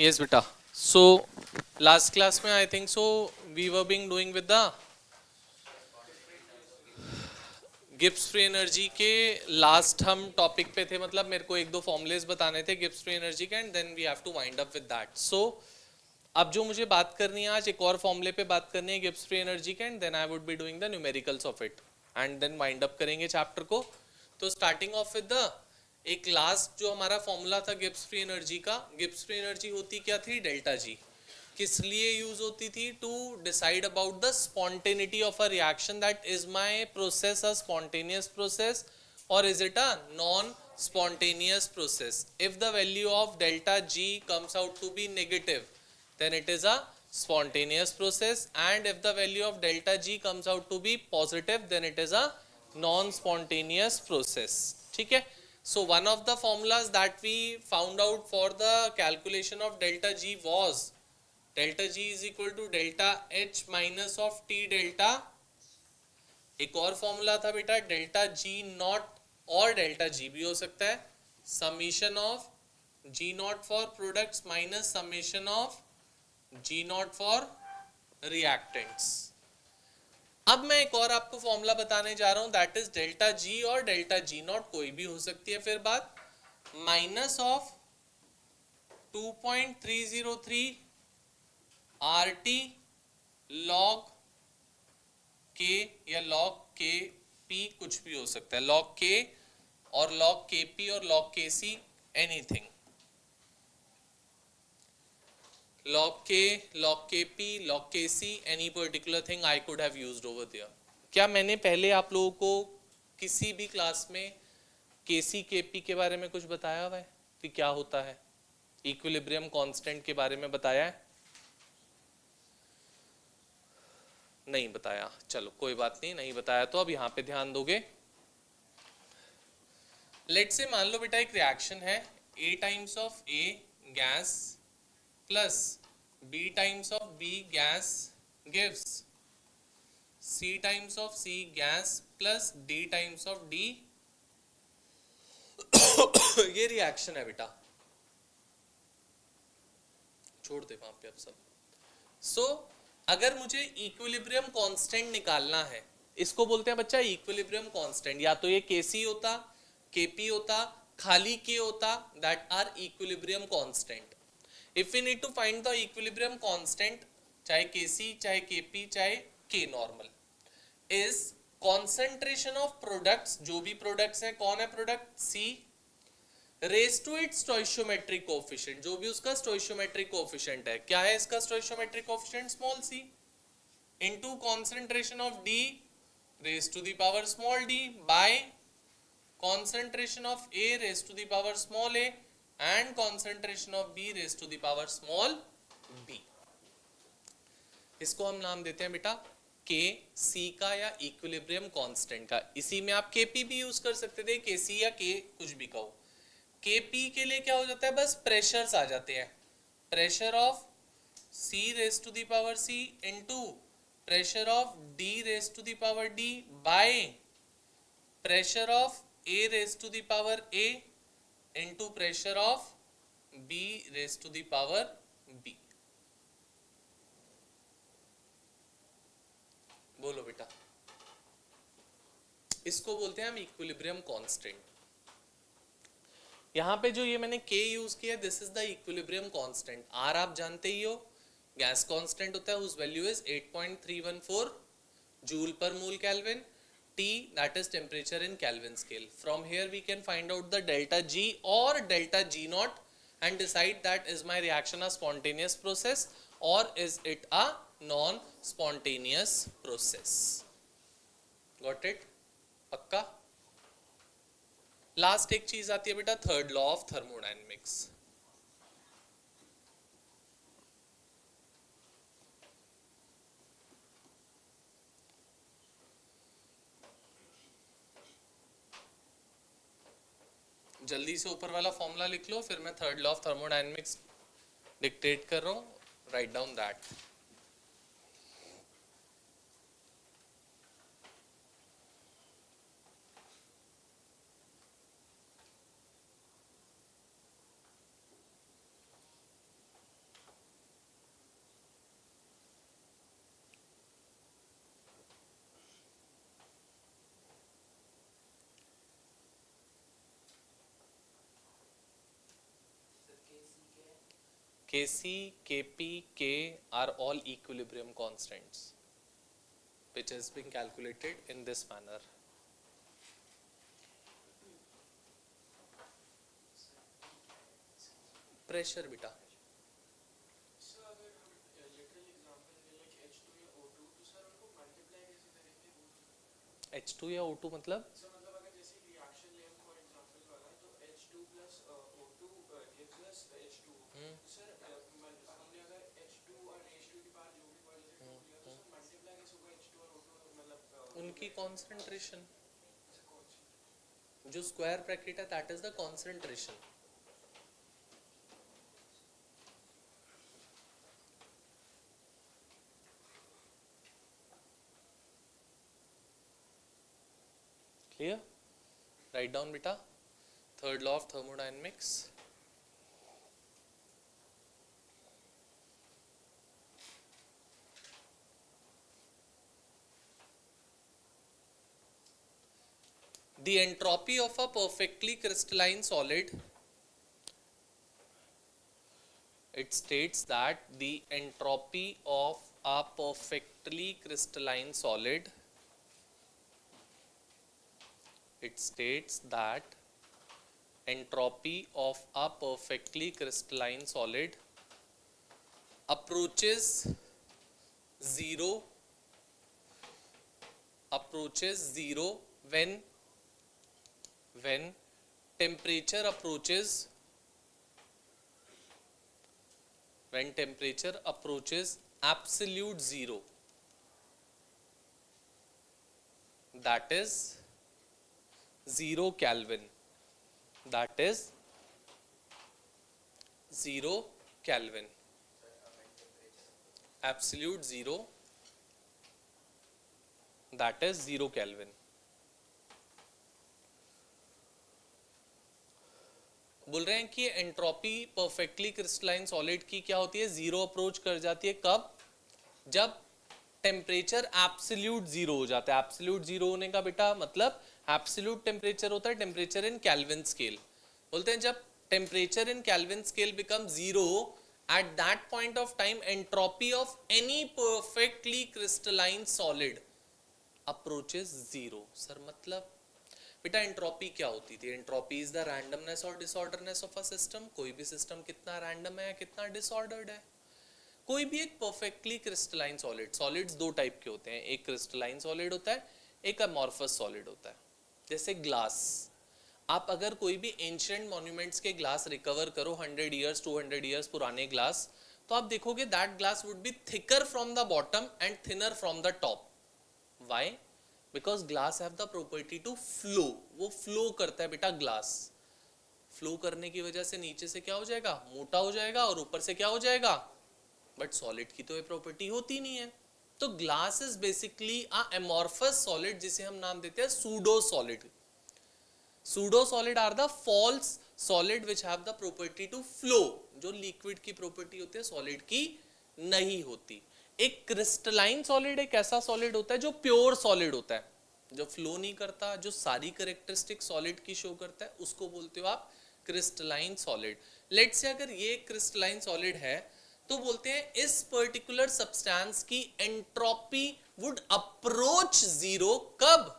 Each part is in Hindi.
Yes, beta. So last class में I think so we were being doing with the Gibbs free energy के लास्ट हम टॉपिक पे थे, मतलब मेरे को एक दो फॉर्मुलेज बताने थे गिब्स फ्री एनर्जी के, and then we have to wind up with that. So अब जो मुझे बात करनी है आज, एक और फॉर्मूले पे बात करनी है गिब्स फ्री एनर्जी के, and then I would be doing the numericals of it and then wind up करेंगे चैप्टर को. तो स्टार्टिंग ऑफ विद द एक लास्ट जो हमारा फॉर्मूला था गिब्स फ्री एनर्जी का. गिब्स फ्री एनर्जी होती क्या थी? Delta G. किस लिए यूज होती थी? To decide about the spontaneity of a reaction, that is my process a spontaneous process और is it a non spontaneous process. If the value of delta G comes out to be negative, then it is a spontaneous process, and if the value of delta G comes out to be positive, then it is a non-spontaneous process. ठीक है. So one of the formulas that we found out for the calculation of delta G was delta G is equal to delta H minus of T delta. एक और फॉर्मूला था बेटा डेल्टा जी नॉट, और डेल्टा जी भी हो सकता है, summation of G not for products minus summation of G not for reactants. अब मैं एक और आपको फॉर्मूला बताने जा रहा हूं, दैट इज डेल्टा जी और डेल्टा जी नॉट कोई भी हो सकती है फिर बात, minus of 2.303 are T log के या लॉग के पी, कुछ भी हो सकता है, लॉग के और लॉग के पी और लॉग के सी, anything. log k, log kp, log kc, any particular thing I could have used over there. क्या मैंने पहले आप लोगों को किसी भी क्लास में kc kp के बारे में कुछ बताया हुआ है कि क्या होता है? इक्विलिब्रियम कांस्टेंट के बारे में बताया है? नहीं बताया. चलो कोई बात नहीं, नहीं बताया तो अब यहाँ पे ध्यान दोगे. लेट से मान लो बेटा एक रिएक्शन है, A times of A gas plus B times of B gas gives C times of C gas plus D times of D. ये रिएक्शन है बेटा, छोड़ दे वहां पे अब सब. सो अगर मुझे इक्विलिब्रियम कांस्टेंट निकालना है, इसको बोलते हैं बच्चा इक्विलिब्रियम कांस्टेंट. या तो ये Kc होता, Kp होता, खाली K होता, that are equilibrium constant. If we need to find the equilibrium constant, चाहे Kc, चाहे Kp, चाहे K normal, is concentration of products, जो भी products हैं, कौन है product? C, raised to its stoichiometric coefficient, जो भी उसका stoichiometric coefficient है. क्या है इसका stoichiometric coefficient? small c, into concentration of D raised to the power small d by concentration of A raised to the power small a and concentration of B raised to the power small b. इसको हम नाम देते हैं बेटा K C का या इक्विलिब्रियम कांस्टेंट का. इसी में आप Kp भी यूज कर सकते थे, Kc या K कुछ भी कहो. Kp के लिए क्या हो जाता है? बस प्रेशर्स आ जाते हैं. Pressure of C raised to the power C into pressure of D raised to the power D by pressure of A raised to the power A into pressure of B raised to the power B. बोलो बेटा, इसको बोलते हैं हम इक्विलिब्रियम कांस्टेंट. यहां पे जो ये मैंने K यूज किया, this is the equilibrium constant. R आप जानते ही हो गैस कांस्टेंट होता है, उस value is 8.314 joule per mole kelvin. T, that is temperature in Kelvin scale. From here we can find out the delta G or delta G naught and decide that is my reaction a spontaneous process or is it a non-spontaneous process. Got it? पक्का? लास्ट एक चीज आती है बेटा, थर्ड लॉ ऑफ थर्मोडायनेमिक्स. जल्दी से ऊपर वाला फॉर्मूला लिख लो, फिर मैं third law of thermodynamics dictate कर रहा हूं. Write down that. Kc, Kp, K are all equilibrium constants which has been calculated in this manner. Pressure बेटा, H2 या O2 मतलब उनकी कॉन्सेंट्रेशन, जो स्क्वायर ब्रैकेट है that is the concentration. Clear? Write down beta. Third law of thermodynamics. The entropy of a perfectly crystalline solid, it states that the entropy of a perfectly crystalline solid, it states that entropy of a perfectly crystalline solid approaches zero when temperature approaches absolute zero, that is 0 Kelvin, that is 0 Kelvin, absolute zero, that is 0 Kelvin. बोल रहे हैं कि एंट्रोपी परफेक्टली क्रिस्टलाइन सॉलिड की क्या होती है, जीरो अप्रोच कर जाती है. कब? जब टेम्परेचर एब्सोल्यूट जीरो हो जाता है. एब्सोल्यूट जीरो होने का बेटा मतलब एब्सोल्यूट टेम्परेचर होता है टेम्परेचर इन केल्विन स्केल. बोलते हैं जब temperature in kelvin scale become zero, at that point of time entropy of any perfectly crystalline solid approaches zero. Sir मतलब बेटा एंट्रोपी क्या होती थी? एंट्रोपी इज द रैंडमनेस और डिसऑर्डरनेस ऑफ अ सिस्टम. कोई भी सिस्टम कितना रैंडम है, कितना डिसऑर्डर्ड है. कोई भी एक परफेक्टली क्रिस्टलाइन सॉलिड, सॉलिड्स दो टाइप के होते हैं, एक क्रिस्टलाइन सॉलिड होता है, एक अमॉर्फस सॉलिड होता है. जैसे ग्लास, आप अगर कोई भी एंशिएंट मॉन्यूमेंट्स के ग्लास रिकवर करो 100 ईयर्स 200 ईयर्स पुराने ग्लास, तो आप देखोगे that glass would be thicker from the bottom and thinner from the top. Why? Because glass have the property to flow. वो फ्लो करता है बेटा. ग्लास फ्लो करने की वजह से नीचे से क्या हो जाएगा, मोटा हो जाएगा, और ऊपर से क्या हो जाएगा. बट सॉलिड की तो ये प्रॉपर्टी होती नहीं है. तो glass is basically a amorphous solid, जिसे हम नाम देते हैं pseudo solid. Pseudo solid are the false solid which have the property to flow. जो लिक्विड की प्रॉपर्टी होती है सॉलिड की नहीं होती. एक क्रिस्टलाइन सॉलिड एक ऐसा सॉलिड होता है जो प्योर सॉलिड होता है, जो फ्लो नहीं करता, जो सारी कैरेक्टरिस्टिक सॉलिड की शो करता है, उसको बोलते हो आप क्रिस्टलाइन सॉलिड. लेट्स से अगर ये क्रिस्टलाइन सॉलिड है तो बोलते हैं इस पर्टिकुलर सब्सटेंस की एंट्रोपी वुड अप्रोच जीरो. कब?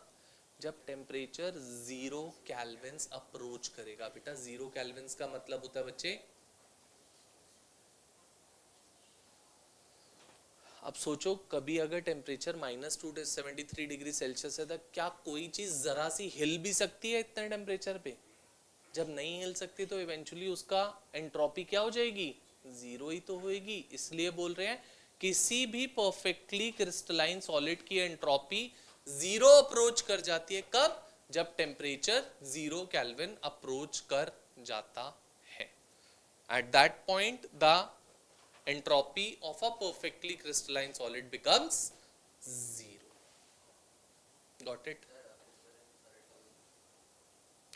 जब टेम्परेचर 0 केल्विन्स अप्रोच करेगा. बेटा 0 केल्विन्स का मतलब होता है बच्चे, अब सोचो कभी अगर टेम्परेचर -273 डिग्री सेल्सियस है तो क्या कोई चीज जरा सी हिल भी सकती है इतने टेम्परेचर पे? जब नहीं हिल सकती तो इवेंचुअली उसका एंट्रोपी क्या हो जाएगी, जीरो ही तो होएगी. इसलिए बोल रहे हैं किसी भी परफेक्टली क्रिस्टलाइन सॉलिड की एंट्रोपी जीरो अप्रोच कर जाती है. कब? जब टेम्परेचर 0 केल्विन अप्रोच कर जाता है. At that point the entropy of a perfectly crystalline solid becomes zero. Got it?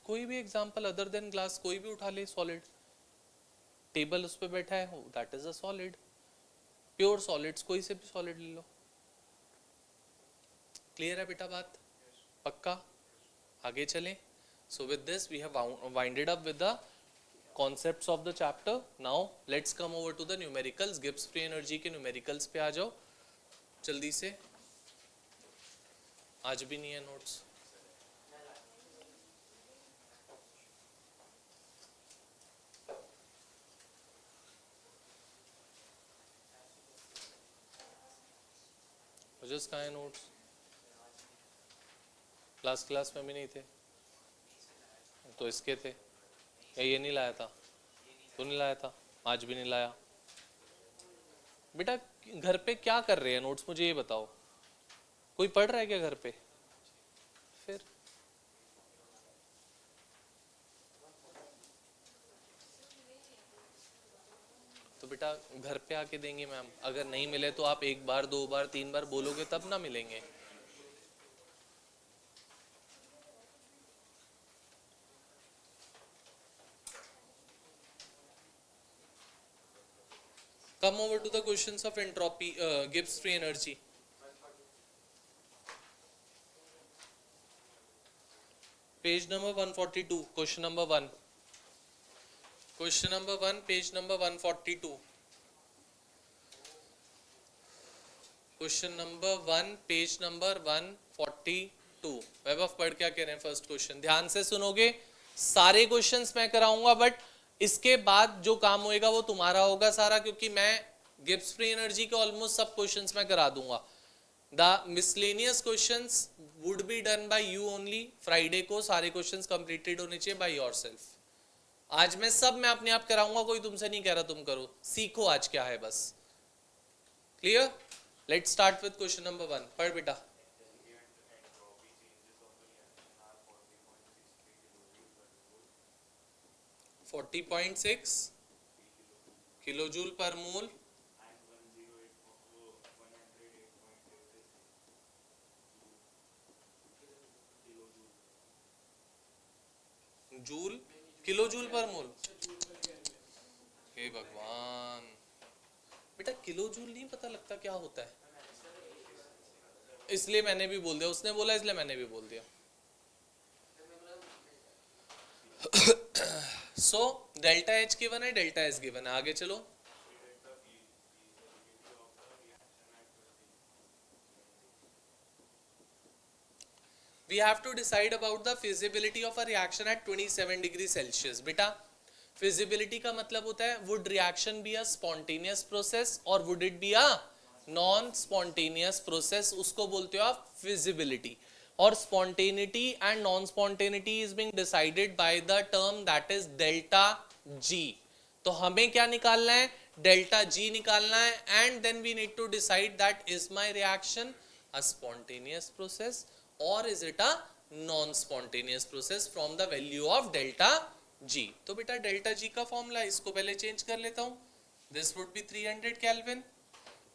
कोई भी एग्जांपल अदर देन ग्लास कोई भी उठा ले. सॉलिड टेबल उस पे बैठा है, that is a solid. Pure solids कोई से भी सॉलिड ले लो. क्लियर है बेटा बात? पक्का? आगे चलें. So with this we have winded up with the concepts of the chapter. Now let's come over to the numericals. Gibbs free energy के numericals पे आ जाओ जल्दी से. आज भी नहीं है notes. Just कहाँ है notes? क्लास में भी नहीं थे तो इसके थे या ये नहीं लाया था? तो नहीं लाया था, आज भी नहीं लाया. बेटा घर पे क्या कर रहे हैं नोट्स, मुझे ये बताओ. कोई पढ़ रहा है क्या घर पे? फिर तो बेटा घर पे आके देंगे मैम. अगर नहीं मिले तो आप एक बार, दो बार, तीन बार बोलोगे तब ना मिलेंगे. Come over to the questions of entropy, Gibbs free energy. Page number 142, question number 1. Question number 1, page number 142. Question number 1, page number 142. वैभव पढ़ क्या कह रहे हैं फर्स्ट क्वेश्चन. ध्यान से सुनोगे, सारे क्वेश्चंस मैं कराऊंगा बट इसके बाद जो काम होएगा वो तुम्हारा होगा सारा, क्योंकि मैं गिब्स फ्री एनर्जी के ऑलमोस्ट सब क्वेश्चंस मैं करा दूंगा. The miscellaneous questions would be done by you only. Friday को सारे क्वेश्चंस कंप्लीटेड होने चाहिए बाय योरसेल्फ. आज मैं अपने आप कराऊंगा, कोई तुमसे नहीं कह रहा तुम करो. सीखो आज क्या है बस. Clear? Let's start with question number 1. पढ़ बेटा. $40.6 किलोजूल पर मोल जूल, किलोजूल पर मोल. हे भगवान बेटा, किलोजूल नहीं पता लगता क्या होता है, इसलिए मैंने भी बोल दिया. उसने बोला इसलिए मैंने भी बोल दिया. सो डेल्टा एच गिवन है, डेल्टा एस गिवन है. आगे चलो. We have to decide about the feasibility of a reaction at 27 degree Celsius. बेटा feasibility का मतलब होता है would reaction be a spontaneous process or would it be a non spontaneous process. उसको बोलते हो आप feasibility. और spontaneity and non spontaneity is being decided by the term that is delta G. तो हमें क्या निकालना है? delta G निकालना है. And then we need to decide that is my reaction a spontaneous process or is it a non spontaneous process from the value of delta G. तो बेटा delta G का फॉर्मूला इसको पहले चेंज कर लेता हूं. this would be 300 Kelvin.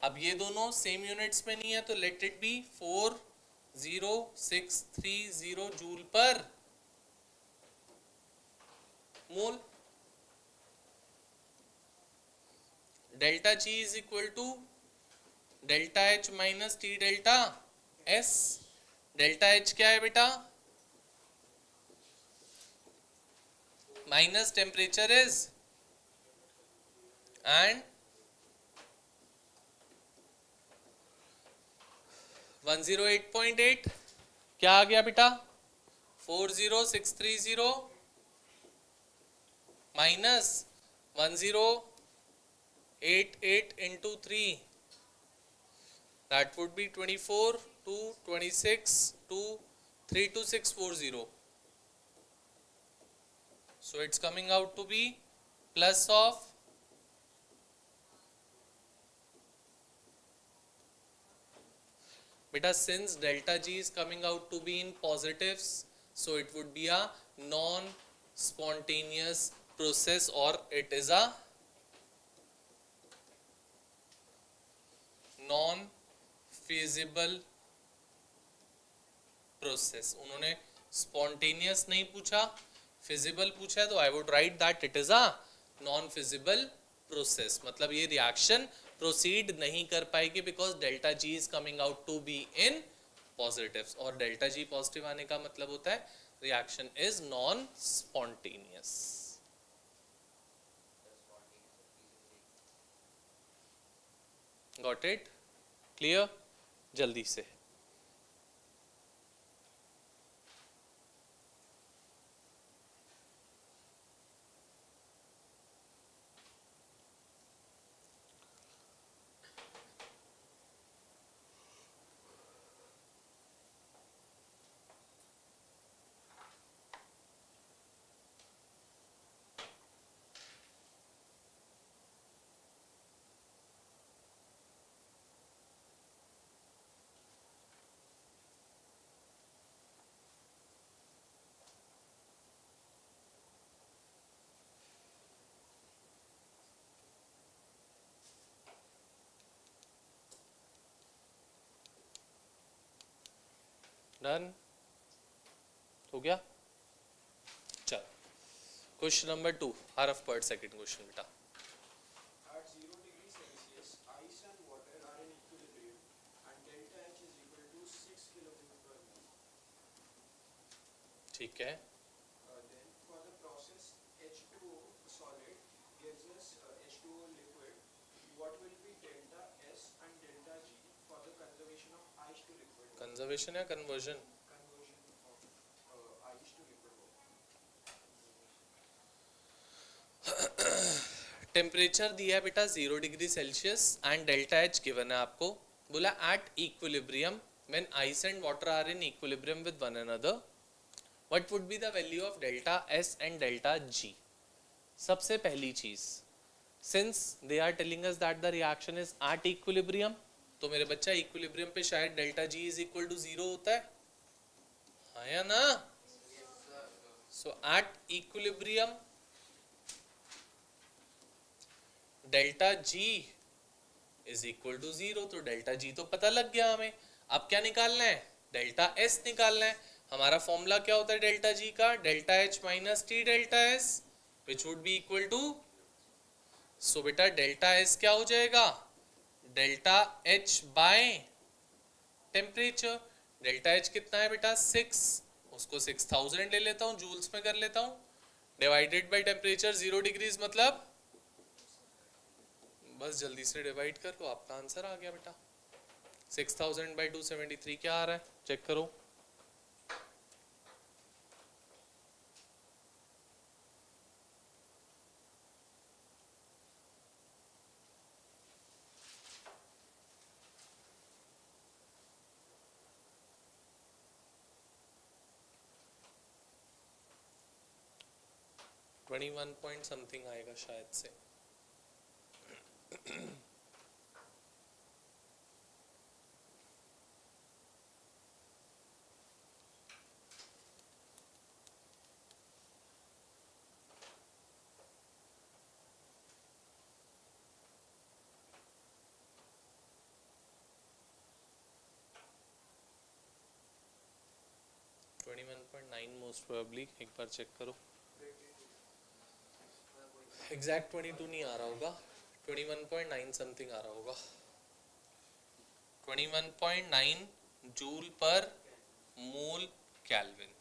अब ये दोनों सेम यूनिट्स में नहीं है तो let it be 40630 joule per mole. delta G is equal to delta H minus T delta S. Delta H क्या है बेटा? माइनस टेम्परेचर इज एंड 108.8 क्या आ गया बेटा? 40630 minus 1088 into 3, that would be 24 to 26 to 32640. So it's coming out to be plus of beta, since delta G is coming out to be in positives, so it would be a non-spontaneous process or it is a non-feasible process. उन्होंने spontaneous नहीं पूछा, feasible पूछा है, तो I would write that it is a non-feasible process. मतलब ये reaction proceed नहीं कर पाएगी because delta G is coming out to be in positives और delta G positive आने का मतलब होता है reaction is non-spontaneous. Got it? Clear? जल्दी से डन हो गया? चल क्वेश्चन नंबर 2, हरफ पर सेकंड क्वेश्चन बेटा। At 0 degrees Celsius, ice and water are in equilibrium and delta H is equal to 6 kilojoules per mole. ठीक है, Then for the process H2O solid gives us H2O liquid, what will be delta S and delta G for the conservation of ice to liquid water? Conservation या conversion? Conversion of ice to liquid water. Temperature दिया है बेटा 0 degree Celsius and delta H given है आपको। बोला at equilibrium when ice and water are in equilibrium with one another what would be the value of delta S and delta G. सबसे पहली चीज, since they are telling us that the reaction is at equilibrium, तो मेरे बच्चा इक्विलिब्रियम पे शायद delta G is equal to 0 होता है, हाँ या ना? So at equilibrium delta G is equal to 0, तो डेल्टा जी तो पता लग गया हमें। अब क्या निकालना है? डेल्टा एस निकालना है। हमारा फॉर्मूला क्या होता है डेल्टा जी का? Delta H minus T delta S which would be equal to, so बेटा डेल्टा एस क्या हो जाएगा? Delta H by temperature. Delta H कितना है बेटा? 6, उसको 6000 ले लेता हूँ, जूल्स में कर लेता हूँ, डिवाइडेड बाय टेम्परेचर 0 डिग्रीज, मतलब बस जल्दी से डिवाइड कर लो, आपका आंसर आ गया बेटा। 6000 बाई 273 क्या आ रहा है? चेक करो। ट्वेंटी वन पॉइंट समथिंग आएगा शायद से। मोस्ट प्रोबेबली, एक बार चेक करो। एग्जैक्ट 22 नहीं आ रहा होगा, 21.9 समथिंग आ रहा होगा। 21.9 जूल पर मोल केल्विन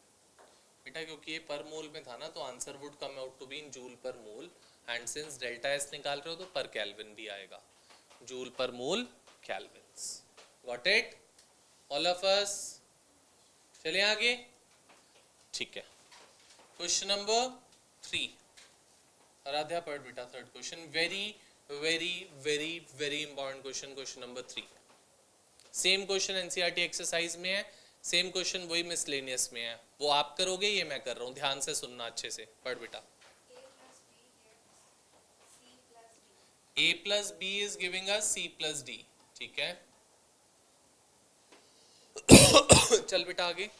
बेटा, क्योंकि ये पर मोल में था ना, तो answer would come out to be in joule per mole, and since delta S निकाल रहे हो तो पर केल्विन भी आएगा, joule per mole kelvins. Got it all of us? चलिए आगे, ठीक है। क्वेश्चन नंबर 3, आराध्या पढ़ बेटा third question, very very very very important question, question number 3। Same question NCERT exercise में है, सेम क्वेश्चन वही मिसलेनियस में है, वो आप करोगे, ये मैं कर रहा हूँ, ध्यान से सुनना अच्छे से। पढ़ बेटा। a plus b is giving us c plus d, ठीक है। चल बेटा आगे।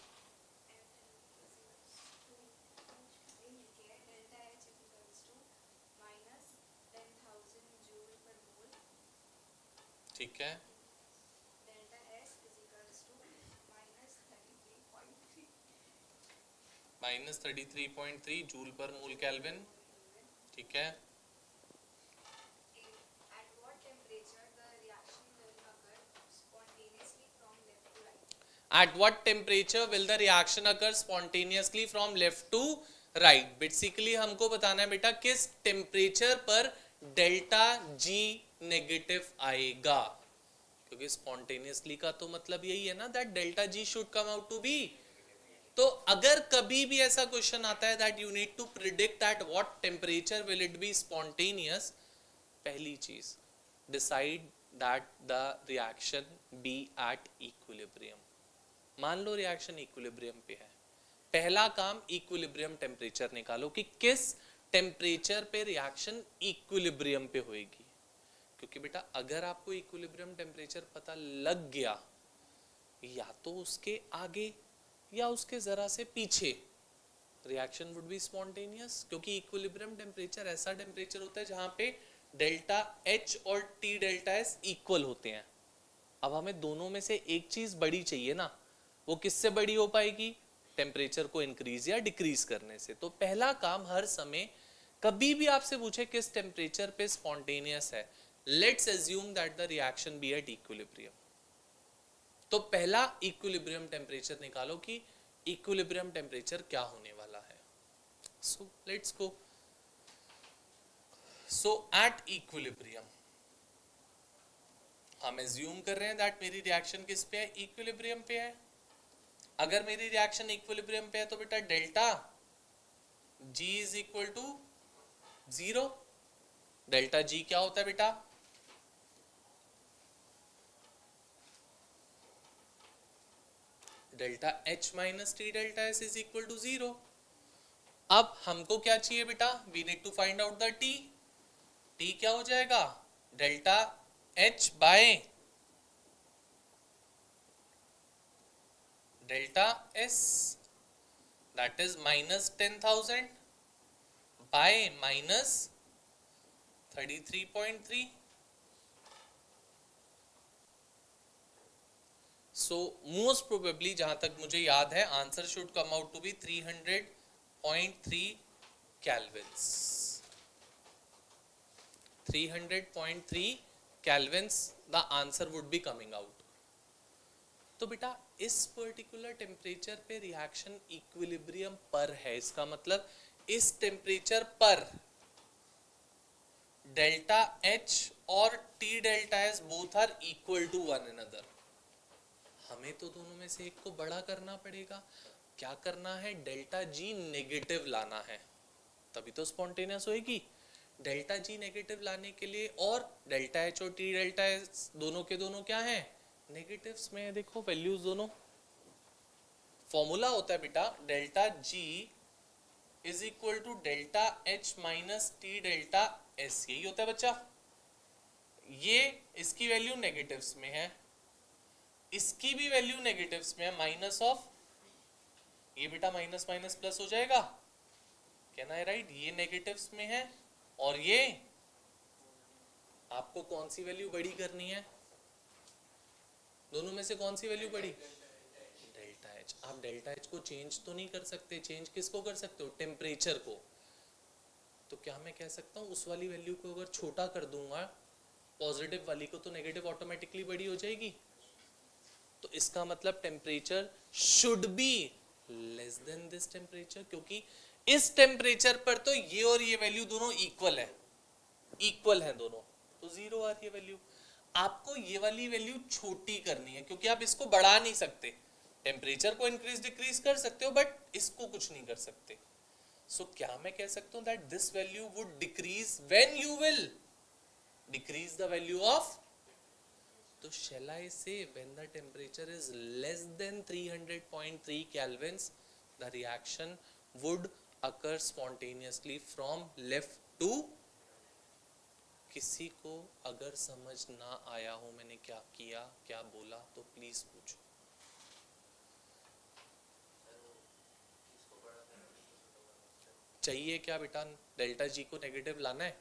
ठीक है, -33.3 जूल पर मोल केल्विन, ठीक है। At what temperature will the reaction occur spontaneously from left to right? Basically हमको बताना है बेटा किस टेम्परेचर पर डेल्टा जी नेगेटिव आएगा। क्योंकि स्पॉन्टेनियसली का तो मतलब यही है ना that delta G should come out to be. तो अगर कभी भी ऐसा क्वेश्चन आता है that you need to predict at what temperature will it be spontaneous, पहली चीज decide that the reaction be at equilibrium. मान लो रिएक्शन इक्विलिब्रियम पे है, पहला काम इक्विलिब्रियम टेम्परेचर निकालो कि किस टेम्परेचर पे रिएक्शन इक्विलिब्रियम पे होएगी। क्योंकि बेटा अगर आपको इक्विलिब्रियम टेम्परेचर पता लग गया, या तो उसके आगे या उसके जरा से पीछे, रिएक्शन वुड बी स्पॉन्टेनियस। क्योंकि इक्विलिब्रियम टेम्परेचर ऐसा टेम्परेचर होता है जहां पे डेल्टा एच और टी डेल्टा एस इक्वल होते हैं। अब हमें दोनों में से एक चीज बड़ी चाहिए ना, वो किससे बड़ी हो पाएगी? टेम्परेचर को इंक्रीज या डिक्रीज करने से। तो पहला काम हर समय, कभी भी आपसे पूछे किस टेम्परेचर पे स्पॉन्टेनियस है, let's assume that the reaction be at equilibrium. तो पहला इक्विलिब्रियम टेम्परेचर निकालो कि इक्विलिब्रियम टेम्परेचर क्या होने वाला है। So let's go. So at equilibrium हम एज्यूम कर रहे हैं दैट मेरी रिएक्शन किस पे है? इक्विलिब्रियम पे है। अगर मेरी रिएक्शन इक्विलिब्रियम पे है तो बेटा delta G is equal to 0। Delta G क्या होता है बेटा? Delta H minus T delta S is equal to 0। अब हमको क्या चाहिए बेटा? We need to find out the T. T क्या हो जाएगा? Delta H by delta S, that is minus 10,000 by minus 33.3। So most probably जहां तक मुझे याद है answer should come out to be 300.3 Kelvin's. 300.3 kelvins the answer would be coming out. तो बेटा इस पर्टिकुलर टेम्परेचर पे रिएक्शन इक्विलिब्रियम पर है, इसका मतलब इस टेम्परेचर पर डेल्टा एच और T delta S both are equal to one another. हमें तो दोनों में से एक को बड़ा करना पड़ेगा। क्या करना है? डेल्टा जी नेगेटिव लाना है, तभी तो स्पॉन्टेनियस होएगी। डेल्टा जी नेगेटिव लाने के लिए, और डेल्टा एच और टी डेल्टा एस दोनों के दोनों क्या हैं? नेगेटिव्स में। देखो वैल्यूज दोनों, फॉर्मूला होता है बेटा delta G is equal to delta H minus T delta S. यही होता है बच्चा। ये इसकी वैल्यू नेगेटिव्स में है, इसकी भी वैल्यू नेगेटिव्स में है, माइनस ऑफ, ये बेटा माइनस माइनस प्लस हो जाएगा, कहना है राइट। ये नेगेटिव्स में है और ये, आपको कौन सी वैल्यू बड़ी करनी है? दोनों में से कौन सी वैल्यू बड़ी? Delta H. आप डेल्टा एच को चेंज तो नहीं कर सकते, चेंज किसको कर सकते हो? टेम्परेचर को। तो क्या मैं कह सकता हूँ उस वाली वैल्यू को अगर छोटा कर दूंगा पॉजिटिव वाली को, तो नेगेटिव ऑटोमेटिकली बड़ी हो जाएगी। तो इसका मतलब temperature should be less than this temperature, क्योंकि इस टेम्परेचर पर तो ये और ये वैल्यू दोनों इक्वल है, इक्वल है दोनों, तो 0 आ रही है वैल्यू। आपको ये वाली वैल्यू छोटी करनी है, क्योंकि आप इसको बढ़ा नहीं सकते। टेम्परेचर को इंक्रीज डिक्रीज कर सकते हो बट इसको कुछ नहीं कर सकते। सो क्या मैं कह सकता हूं that this value would decrease when you will decrease the value of, तो shall I say when the temperature is less than 300.3 kelvins the reaction would occur spontaneously from left to। किसी को अगर समझ ना आया हो मैंने क्या किया क्या बोला तो प्लीज पूछो। चाहिए क्या बेटा? डेल्टा जी को नेगेटिव लाना है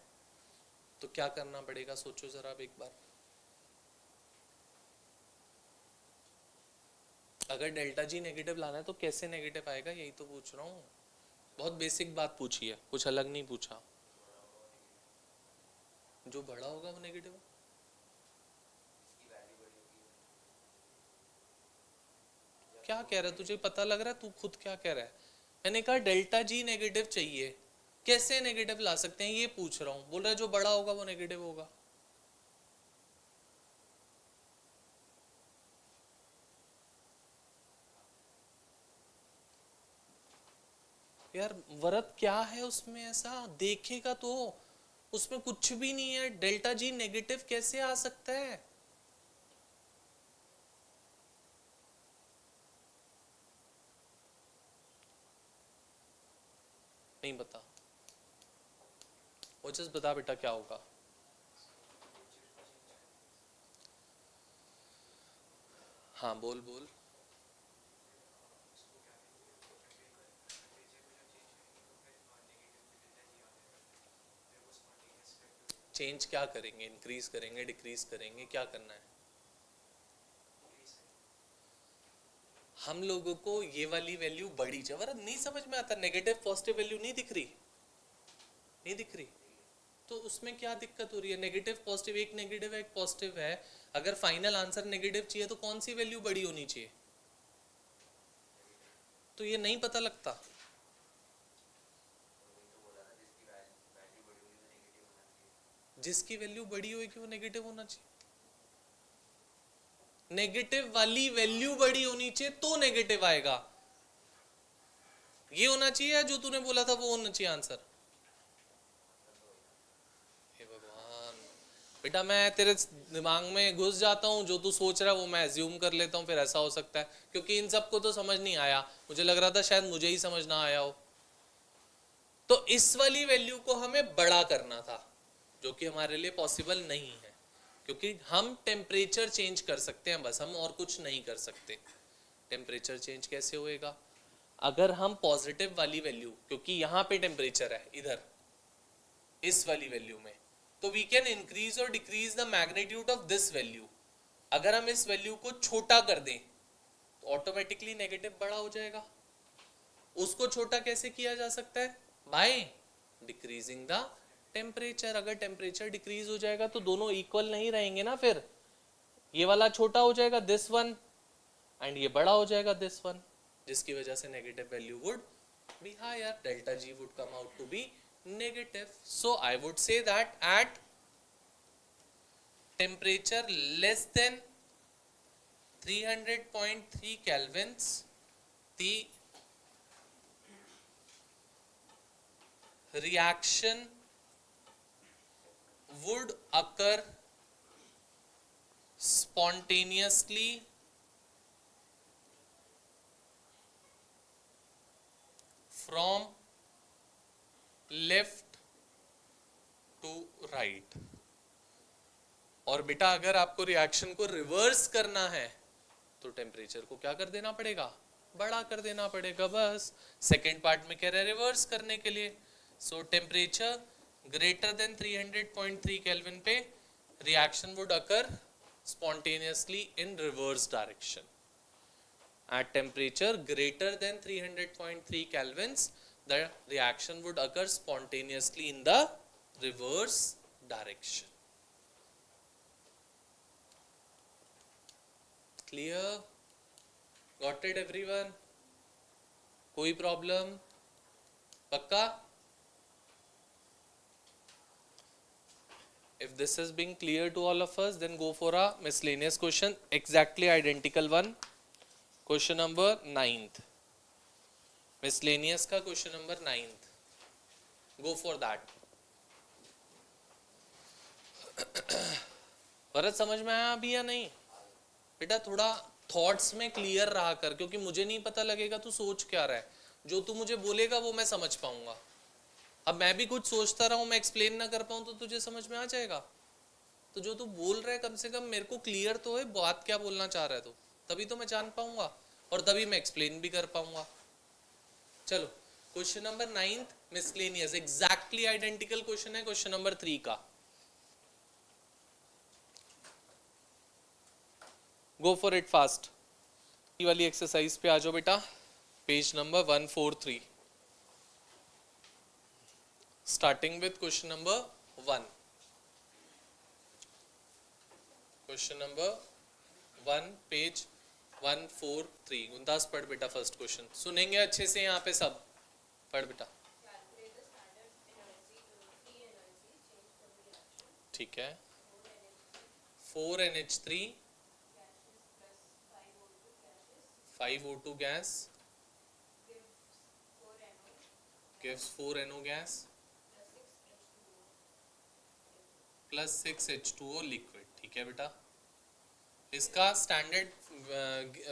तो क्या करना पड़ेगा? सोचो जरा एक बार। अगर डेल्टा जी नेगेटिव लाना है तो कैसे नेगेटिव आएगा, यही तो पूछ रहा हूँ। बहुत बेसिक बात पूछी है, कुछ अलग नहीं पूछा। जो बड़ा होगा वो नेगेटिव। क्या कह रहा है? तुझे पता लग रहा है? तू खुद क्या कह रहा है? मैंने कहा डेल्टा जी नेगेटिव चाहिए, कैसे नेगेटिव ला सकते हैं ये पूछ रहा हूँ। बोल रहा है जो बड़ा होगा वो नेगेटिव होगा। यार व्रत क्या है उसमें, ऐसा देखेगा तो उसमें कुछ भी नहीं है, डेल्टा जी नेगेटिव कैसे आ सकता है? नहीं बता, वो जस्ट बता बेटा क्या होगा। हाँ बोल बोल। चेंज क्या करेंगे, इंक्रीज करेंगे, डिक्रीज करेंगे, क्या करना है? हम लोगों को ये वाली वैल्यू बड़ी जबर नहीं समझ में आता, नेगेटिव पॉजिटिव वैल्यू नहीं दिख रही, नहीं दिख रही, तो उसमें क्या दिक्कत हो रही है? नेगेटिव पॉजिटिव, एक नेगेटिव है एक पॉजिटिव है, अगर फाइनल आंसर नेगेटिव चाहिए तो कौन सी वैल्यू बड़ी होनी चाहिए? तो ये नहीं पता लगता। जिसकी वैल्यू बड़ी होगी वो नेगेटिव होना चाहिए, नेगेटिव वाली वैल्यू बड़ी होनी चाहिए तो नेगेटिव आएगा। ये होना चाहिए या जो तूने बोला था वो होना चाहिए आंसर? हे भगवान बेटा, मैं तेरे दिमाग में घुस जाता हूँ, जो तू सोच रहा है वो मैं एज्यूम कर लेता हूँ, फिर ऐसा हो सकता है क्योंकि इन सबको तो समझ नहीं आया, मुझे लग रहा था शायद मुझे ही समझ ना आया हो। तो इस वाली वैल्यू को हमें बड़ा करना था, जो कि हमारे लिए पॉसिबल नहीं है, क्योंकि हम टेम्परेचर चेंज कर सकते हैं बस, हम और कुछ नहीं कर सकते। टेम्परेचर चेंज कैसे होएगा? अगर हम पॉजिटिव वाली वैल्यू, क्योंकि यहाँ पे टेम्परेचर है इधर इस वाली वैल्यू में, तो वी कैन इंक्रीज और decrease the magnitude of this value. अगर हम इस वैल्यू को छोटा कर दें तो ऑटोमेटिकली नेगेटिव बड़ा हो जाएगा। उसको छोटा कैसे किया जा सकता है? By decreasing the temperature. अगर टेम्परेचर डिक्रीज हो जाएगा तो दोनों इक्वल नहीं रहेंगे ना, फिर ये वाला छोटा हो जाएगा दिस वन एंड ये बड़ा हो जाएगा दिस वन, जिसकी वजह से negative value would be higher, delta G would come out to be negative. So I would say that at temperature less than 300.3 kelvins, the reaction would occur spontaneously from left to right. और बेटा अगर आपको रिएक्शन को रिवर्स करना है तो टेम्परेचर को क्या कर देना पड़ेगा? बड़ा कर देना पड़ेगा, बस। सेकेंड पार्ट में कह रहे हैं रिवर्स करने के लिए। So temperature greater than 300.3 kelvin पे reaction would occur spontaneously in reverse direction. At temperature greater than 300.3 kelvins the reaction would occur spontaneously in the reverse direction. Clear? Got it everyone? कोई problem? पक्का? If this is being clear to all of us, then go for a miscellaneous question, exactly identical one. Question number 9th. Miscellaneous का question number 9th, go for that. Bharat समझ में आया अभी या नहीं? बेटा थोड़ा थॉट्स में क्लियर रहा कर, क्योंकि मुझे नहीं पता लगेगा तू सोच क्या रहा है, जो तू मुझे बोलेगा वो मैं समझ पाऊंगा। अब मैं भी कुछ सोचता रहा हूँ, मैं एक्सप्लेन ना कर पाऊँ तो तुझे समझ में आ जाएगा। तो जो तू बोल रहा है कम से कम मेरे को क्लियर तो है बात क्या बोलना चाह रहा है, तो तभी तो मैं जान पाऊंगा और तभी मैं एक्सप्लेन भी कर पाऊंगा। चलो question number 9th miscellaneous, exactly identical question है क्वेश्चन नंबर 3 का। गो फॉर इट फास्ट। ये वाली एक्सरसाइज पे आ जाओ बेटा, page number 143, starting with question number 1। Question number 1 page 143। गुंदास पढ़ बेटा फर्स्ट क्वेश्चन, सुनेंगे अच्छे से यहाँ पे सब, पढ़ बेटा। ठीक है, 4NH3 5O2 gas gives 4NO gas plus 6H2O liquid. ठीक है बेटा, इसका स्टैंडर्ड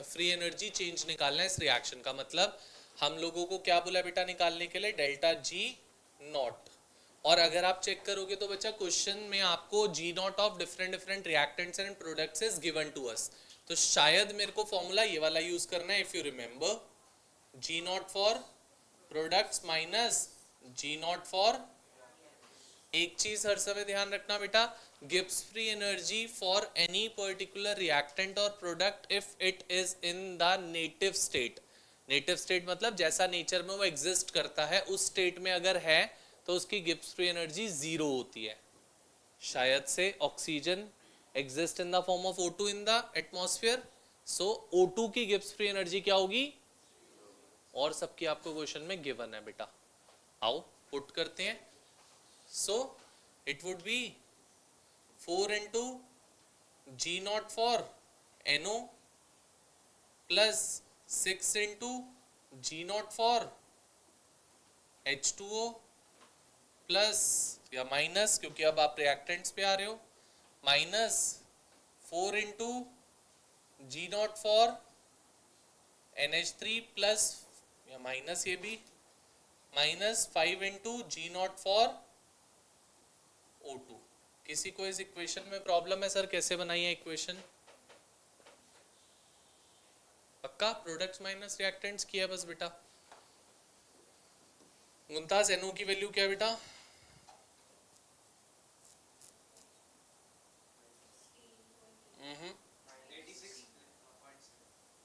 फ्री एनर्जी चेंज निकालना है इस रिएक्शन का। मतलब हम लोगों को क्या बोला बेटा निकालने के लिए, डेल्टा जी नॉट। और अगर आप चेक करोगे तो बच्चा क्वेश्चन में आपको G nought of different different reactants and products is given to us, तो शायद मेरे को फॉर्मूला ये वाला यूज करना है। If you remember, G not for products minus G not for, एक चीज हर समय ध्यान रखना बेटा, Gibbs free energy for any particular reactant और product if it is in the native state. Native state मतलब जैसा नेचर में वो एग्जिस्ट करता है उस स्टेट में अगर है तो उसकी गिब्स फ्री एनर्जी जीरो होती है। शायद से oxygen exist in the form of O2 in the atmosphere, so O2 की गिब्स फ्री एनर्जी क्या होगी, और सबकी आपको क्वेश्चन में गिवन है बेटा। आओ पुट करते हैं। So it would be 4 into G naught for NO plus 6 into G naught for H2O plus या माइनस, क्योंकि अब आप रिएक्टेंट्स पे आ रहे हो, minus 4 into G naught for NH3 plus या माइनस ये भी minus 5 into G naught for O2। किसी को इस इक्वेशन में प्रॉब्लम है सर, कैसे बनाई है इक्वेशन? पक्का प्रोडक्ट्स माइनस रिएक्टेंट्स किया है बस बेटा। मुमताज NO की वैल्यू क्या है बेटा? हम्म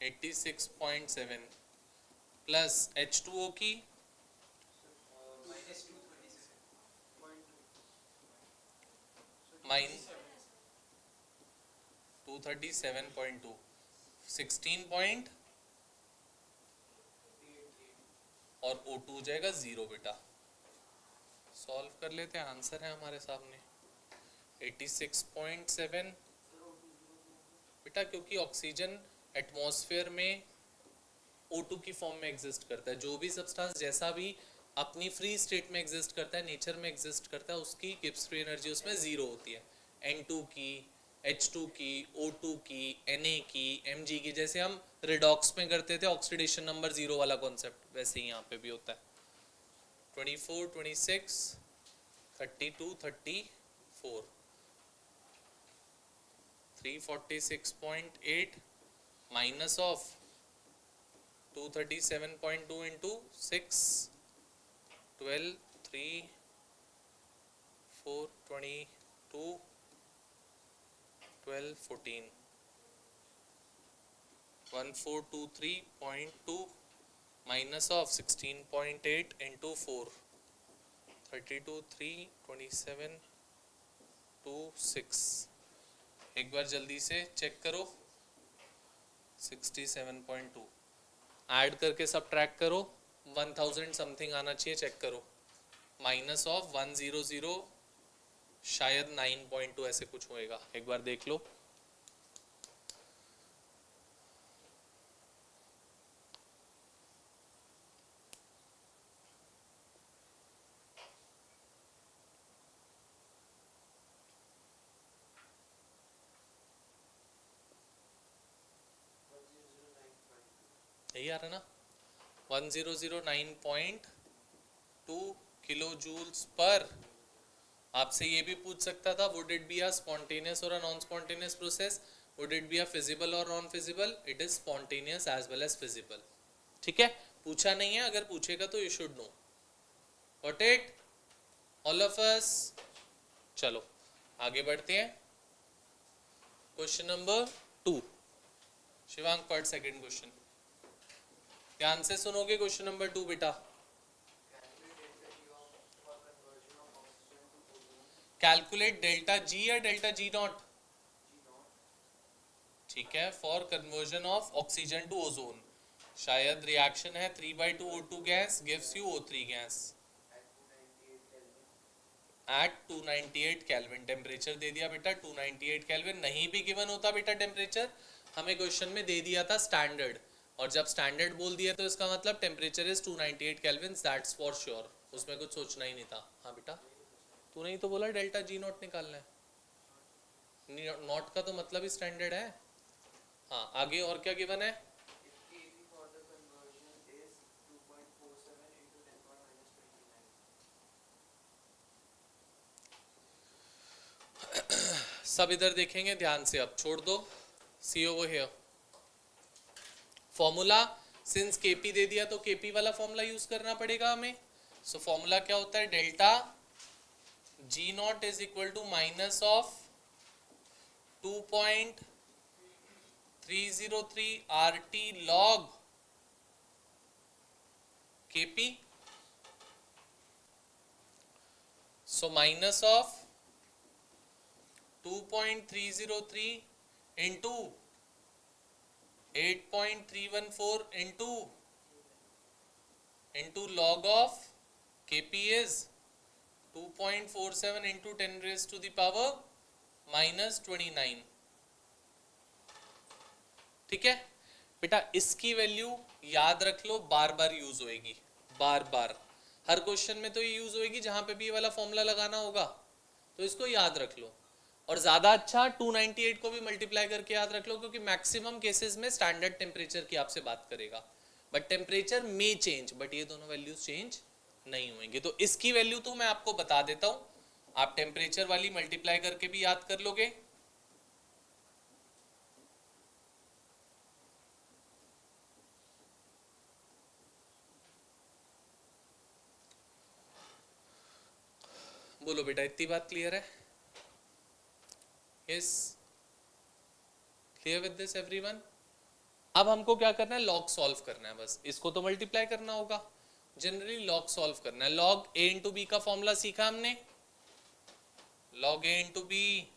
86.7 प्लस H2O की माइनस 237.2, 16 पॉइंट और O2 हो जाएगा जीरो बेटा। सॉल्व कर लेते हैं, आंसर है हमारे सामने 86.7 बेटा, क्योंकि ऑक्सीजन एटमॉस्फेयर में O2 की फॉर्म में एग्जिस्ट करता है। जो भी सब्सटेंस जैसा भी अपनी फ्री स्टेट में एग्जिस्ट करता है, नेचर में एग्जिस्ट करता है, उसकी गिब्स फ्री एनर्जी उसमें जीरो होती है। N2 की, H2 की, O2 की, Na की, Mg की, जैसे हम रिडॉक्स में करते थे ऑक्सीडेशन नंबर जीरो वाला कॉन्सेप्ट, वैसे ही यहाँ पे भी होता है। 24, 26, 32, 34, 346.8 minus of 237.2 into 6, 12, 3, 4, 22, 12, 14, 1423.2 minus of 16.8 into 4, 32, 3, 27, 2, 6। एक बार जल्दी से चेक करो, 67.2 ऐड करके सब ट्रैक करो, 1000 समथिंग आना चाहिए, चेक करो। माइनस ऑफ 100 शायद 9.2 ऐसे कुछ होएगा, एक बार देख लो। यही आ रहा ना, 1009.2 किलो जूल्स पर। आपसे ये भी पूछ सकता था, would it be a spontaneous और a non spontaneous process, would it be a feasible और non feasible? It is spontaneous as well as feasible. ठीक है, पूछा नहीं है, अगर पूछेगा तो you should know what it all of us. चलो आगे बढ़ते हैं, क्वेश्चन नंबर 2। शिवांग पढ़ सेकंड क्वेश्चन, ध्यान से सुनोगे क्वेश्चन नंबर 2 बेटा। कैलकुलेट डेल्टा जी या डेल्टा जी नॉट? ठीक है, for conversion of oxygen to ozone. शायद रिएक्शन है 3/2 O2 gas gives you O3 gas at 298 kelvin. Temperature दे दिया बेटा 298 केल्विन। नहीं भी गिवन होता बेटा टेम्परेचर, हमें क्वेश्चन में दे दिया था स्टैंडर्ड, और जब स्टैंडर्ड बोल दिया तो इसका मतलब temperature is 298 kelvin, that's for sure, उसमें कुछ सोचना ही नहीं था। हाँ बेटा, तूने ही तो बोला डेल्टा जी नॉट निकालना है, नॉट का तो मतलब ही स्टैंडर्ड है। हाँ आगे और क्या गिवन है? सब इधर देखेंगे ध्यान से, अब छोड़ दो, see over here. Formula, since Kp दे दिया तो केपी वाला फॉर्मूला यूज करना पड़ेगा हमें। सो फॉर्मूला क्या होता है? Delta G not is equal to minus of 2.303 RT log KP. So minus of 2.303 into 8.314 into log of KP is 2.47 into 10 raised to the power minus 29। ठीक है बेटा, इसकी वैल्यू याद रख लो, बार बार यूज होएगी, बार बार हर क्वेश्चन में तो ये यूज होएगी, जहां पे भी ये वाला फॉर्मूला लगाना होगा तो इसको याद रख लो। और ज्यादा अच्छा 298 को भी मल्टीप्लाई करके याद रख लो, क्योंकि मैक्सिमम केसेस में स्टैंडर्ड टेम्परेचर की आपसे बात करेगा, बट टेम्परेचर में चेंज, बट ये दोनों वैल्यूज चेंज नहीं होंगे। तो इसकी वैल्यू तो मैं आपको बता देता हूं, आप टेम्परेचर वाली मल्टीप्लाई करके भी याद कर लोगे। बोलो बेटा, इतनी बात क्लियर है? Yes, clear with this everyone? अब हमको क्या करना है? लॉग सॉल्व करना है, बस इसको तो मल्टीप्लाई करना होगा, जनरली लॉग सॉल्व करना है। लॉग ए इंटू बी का फॉर्मूला सीखा हमने, log A into B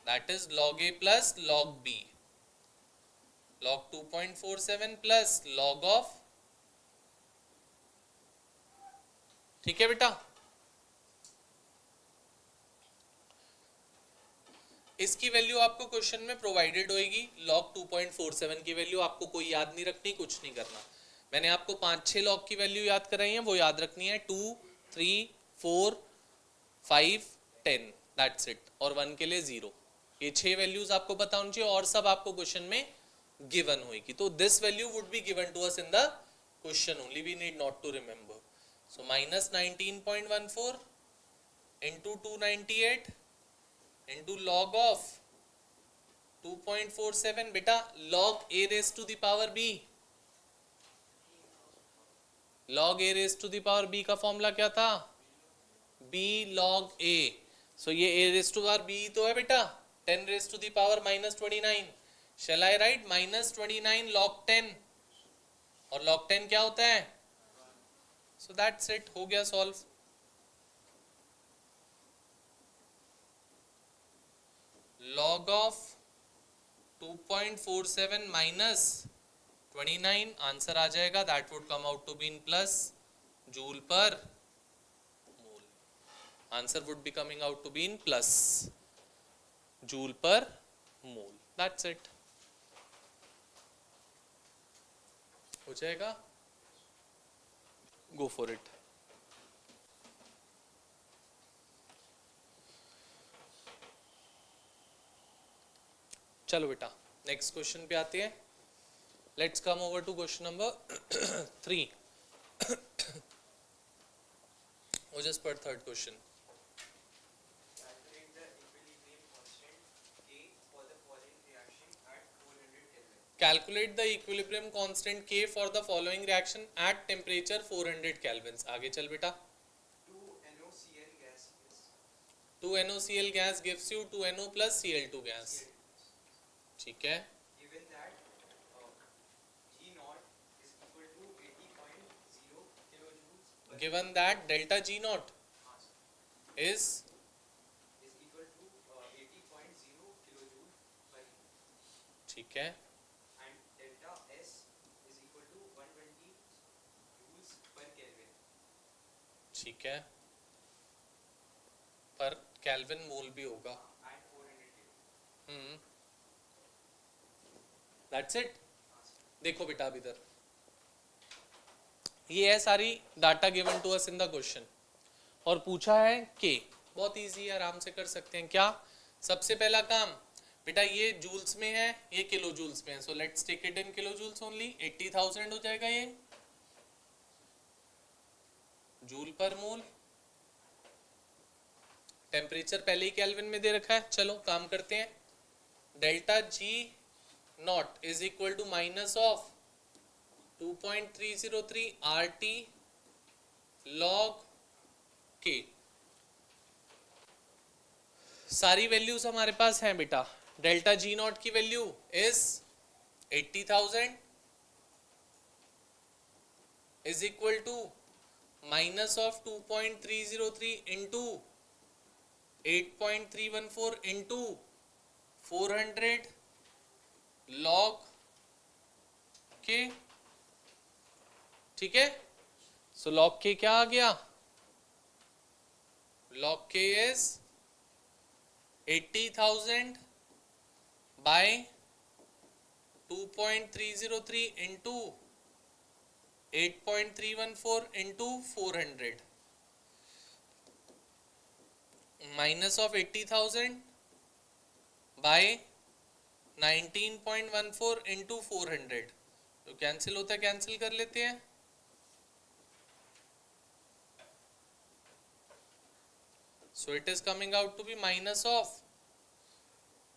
that is log A plus log B, log 2.47 plus log of, ठीक है बेटा। इसकी वैल्यू आपको क्वेश्चन में प्रोवाइडेड होएगी, लॉग 2.47 की वैल्यू आपको कोई याद नहीं रखनी, कुछ नहीं करना। मैंने आपको 5-6 लॉग की वैल्यू याद कराई है, वो याद रखनी है, 2, 3, 4, 5, 10, दैट्स इट। और 1 के लिए 0, ये 6 वैल्यूज आपको पता होनी चाहिए, और सब आपको क्वेश्चन में गिवन होएगी। तो this value would be given to us in the question only, we need not to remember. So minus 19.14 into 298 into log of 2.47, बेटा log a raised to the power b, log a raised to the power b का फॉर्मूला क्या था? b log a। सो ये a raised to power b तो है बेटा, 10 raised to the power minus 29। shall I write minus 29 log 10, और log 10 क्या होता है? so that's it, हो गया सॉल्व। log of 2.47 minus 29 आंसर आ जाएगा, that would come out to be in plus joule per mole, answer would be coming out to be in plus joule per mole, that's it, हो जाएगा। Go for it. चलो बेटा नेक्स्ट क्वेश्चन पे आते हैं, let's come over to question number 3। वो जस्ट पर third question. Calculate the equilibrium constant K for the following reaction at temperature 400 kelvins। आगे चल बेटा। 2NOCl gas gives you 2NO plus Cl2 gas। ठीक है। Given that delta G naught is ठीक है, ठीक है, पर केल्विन मोल भी होगा। That's it. देखो बेटा अब इधर ये है सारी data given to us in the question और पूछा है के। बहुत इजी है, आराम से कर सकते हैं। क्या सबसे पहला काम बेटा, ये जूल्स में है, ये किलो जूल्स में है, so let's take it in kilo joules only. 80,000 हो जाएगा ये जूल पर मोल। टेम्परेचर पहले ही केल्विन में दे रखा है। चलो काम करते हैं। Delta G not is equal to minus of 2.303 RT log K। सारी वैल्यूज हमारे पास हैं बेटा। डेल्टा जी नॉट की value is 80,000 is equal to minus of 2.303 into 8.314 into 400 log K। ठीक है, सो log K क्या आ गया? log K is 80,000 by 2.303 into 8.314 into 400 minus of 80,000 by 19.14 into 400। तो कैंसिल होता है, कैंसिल कर लेते हैं। So it is coming out to be minus of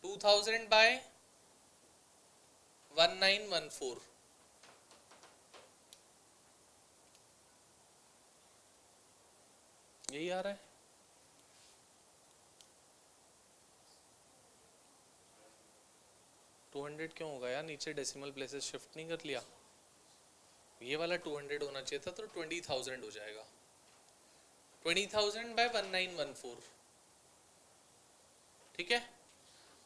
2000 by 1914। यही आ रहा है। टू 200 क्यों होगा यार? नीचे डेसिमल प्लेसेस शिफ्ट नहीं कर लिया? ये वाला 200 होना चाहिए था, तो 20,000 हो जाएगा। 20,000 by 1914। ठीक है,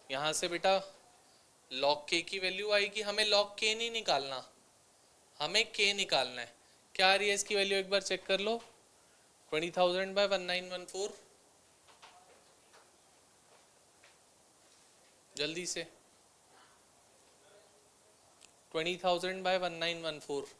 यहाँ से बेटा log k की वैल्यू आएगी। हमें log k नहीं निकालना, हमें k निकालना है। क्या आ रही है इसकी वैल्यू? एक बार चेक कर लो। 20,000 by 1914, जल्दी से। 20,000 by 1914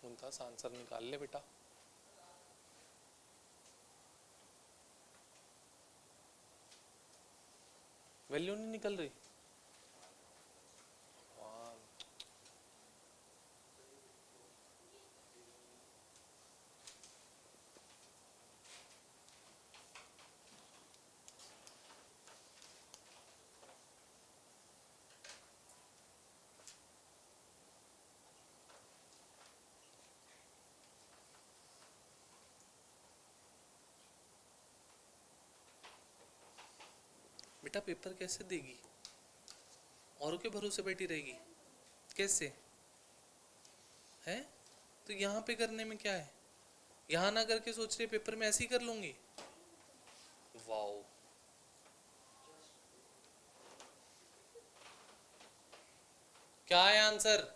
उनका आंसर निकाल ले बेटा। वैल्यू नहीं निकल रही। बेटा पेपर कैसे देगी? औरों के भरोसे बैठी रहेगी कैसे? है तो यहाँ पे करने में क्या है? यहाँ ना करके सोच रही पेपर में ऐसे ही कर लूंगी। वाओ, क्या है आंसर?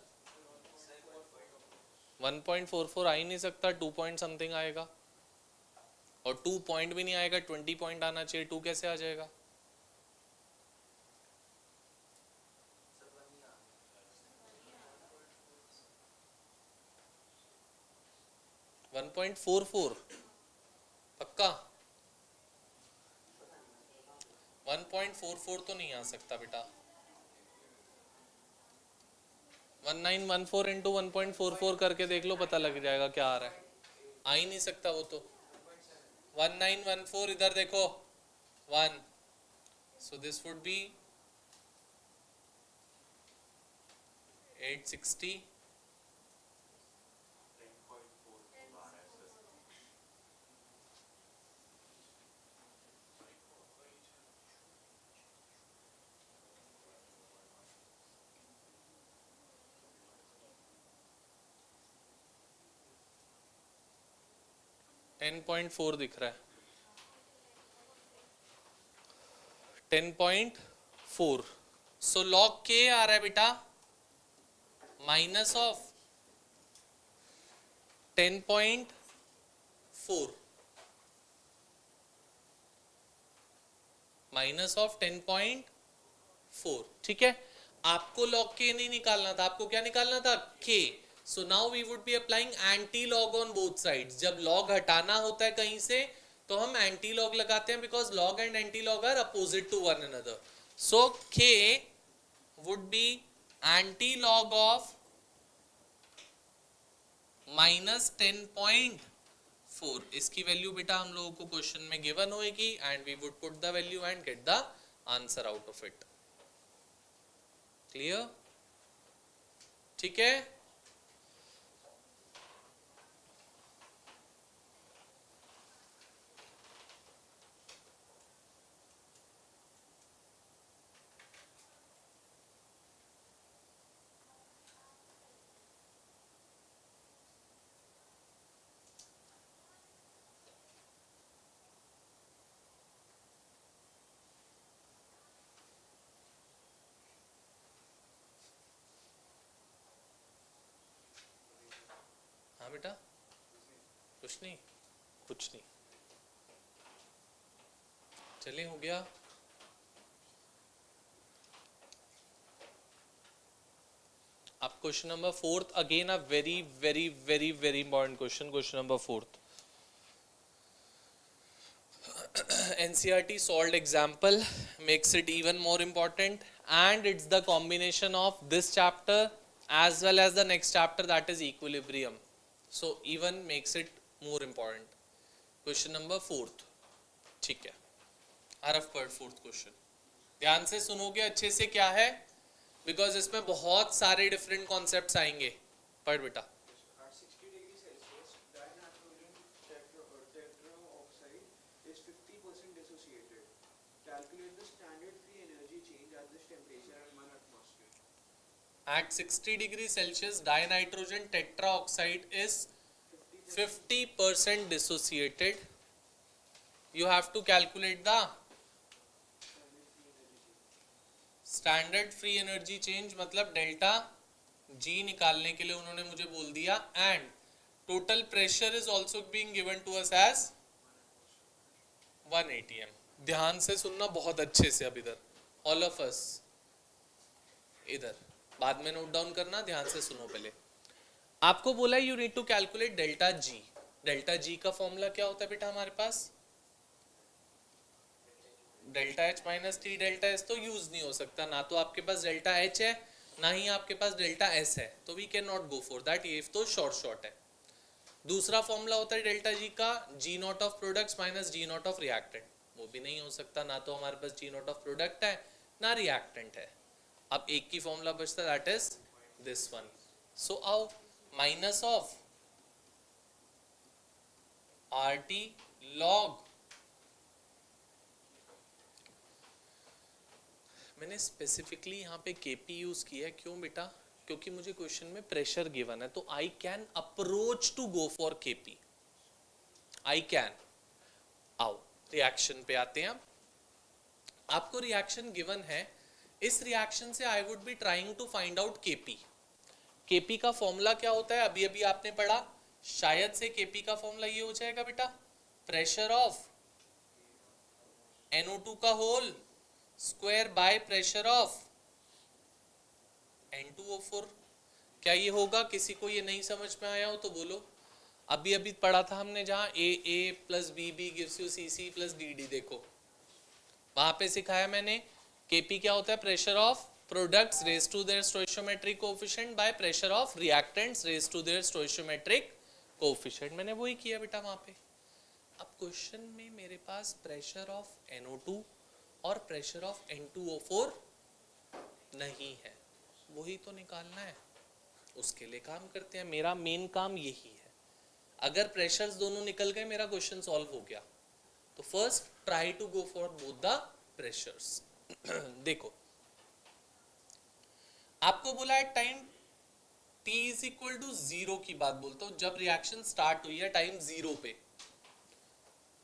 1.44 आ ही नहीं सकता, 2 पॉइंट समथिंग आएगा। और 2 पॉइंट भी नहीं आएगा, 20 पॉइंट आना चाहिए। 2 कैसे आ जाएगा? वन 1.44 पक्का? 1.44 तो नहीं आ सकता बेटा। 1914 इंटू 1.44 करके देख लो, पता लग जाएगा क्या आ रहा है। आ ही नहीं सकता वो तो। 1914 इधर देखो, 1 So this would be 860 10.4 दिख रहा है 10.4 सो log k आ रहा है बेटा माइनस ऑफ 10.4 माइनस ऑफ 10.4 ठीक है आपको log k नहीं निकालना था आपको क्या निकालना था k so now we would be applying anti log on both sides जब लॉग हटाना होता है कहीं से तो हम एंटी लॉग लगाते हैं because log and anti log are opposite to one another so k would be anti log of -10.4 इसकी वैल्यू बेटा हम लोगों को क्वेश्चन में गिवन होएगी and we would put the value and get the answer out of it clear ठीक है हाँ बेटा कुछ नहीं चलिए हो गया अब question number 4 again a very very very very important question number 4 NCERT solved example makes it even more important and it's the combination of this chapter as well as the next chapter that is equilibrium so even makes it more important question number 4 ठीक है आरफ पर 4th क्वेश्चन ध्यान से सुनोगे अच्छे से क्या है बिकॉज इसमें बहुत सारे डिफरेंट कॉन्सेप्ट्स आएंगे पढ़ बेटा At 60 degrees Celsius, dinitrogen tetroxide is 50% dissociated. Calculate the standard free energy change at this temperature and 1 atmosphere. at 60 degrees Celsius dinitrogen tetraoxide is 50% dissociated you have to calculate the standard free energy change मतलब डेल्टा जी निकालने के लिए उन्होंने मुझे बोल दिया and total pressure is also being given to us as 1 atm ध्यान से सुनना बहुत अच्छे से अब इधर ऑल ऑफ अस इधर बाद में नोट डाउन करना ध्यान से सुनो पहले आपको बोला you need to calculate delta G का फॉर्मूला क्या होता है बेटा हमारे पास delta H minus T delta S तो यूज नहीं हो सकता ना तो आपके पास डेल्टा एच है ना ही आपके पास डेल्टा एस है तो we can not go for that ये तो शॉर्ट है दूसरा फॉर्मूला होता है डेल्टा जी का G nought of products minus G nought of reactant वो भी नहीं हो सकता ना तो हमारे पास जी नॉट ऑफ प्रोडक्ट है ना रिएक्टेंट है अब एक की फॉर्मूला बचता that is this one so आओ minus of R T log मैंने स्पेसिफिकली यहाँ पे केपी यूज किया है क्यों बेटा क्योंकि मुझे क्वेश्चन में प्रेशर गिवन है तो I can approach to go for KP I can आओ रिएक्शन पे आते हैं आपको रिएक्शन गिवन है इस रिएक्शन से I would be trying to find out KP का फॉर्मूला क्या होता है अभी अभी आपने पढ़ा शायद से केपी का फॉर्मूला ये हो जाएगा बेटा प्रेशर ऑफ NO2 का whole square by pressure of N2O4 क्या ये होगा किसी को ये नहीं समझ में आया हो तो बोलो अभी अभी पढ़ा था हमने जहां A plus B gives you CC plus DD देखो वहां पे सिखाया मैंने KP क्या होता है pressure of products raise to their stoichiometric coefficient by pressure of reactants raise to their stoichiometric coefficient मैंने वही किया बेटा वहां पे अब क्वेश्चन में मेरे पास प्रेशर ऑफ NO2 और प्रेशर ऑफ N2O4 नहीं है, वही तो निकालना है, उसके लिए काम करते हैं। मेरा मेन काम यही है। अगर प्रेशर्स दोनों निकल गए मेरा क्वेश्चन सॉल्व हो गया। तो first try to go for both the pressures. देखो आपको बोला है time t is equal to 0 की बात बोलता हूं, जब रिएक्शन स्टार्ट हुई है टाइम 0 पे,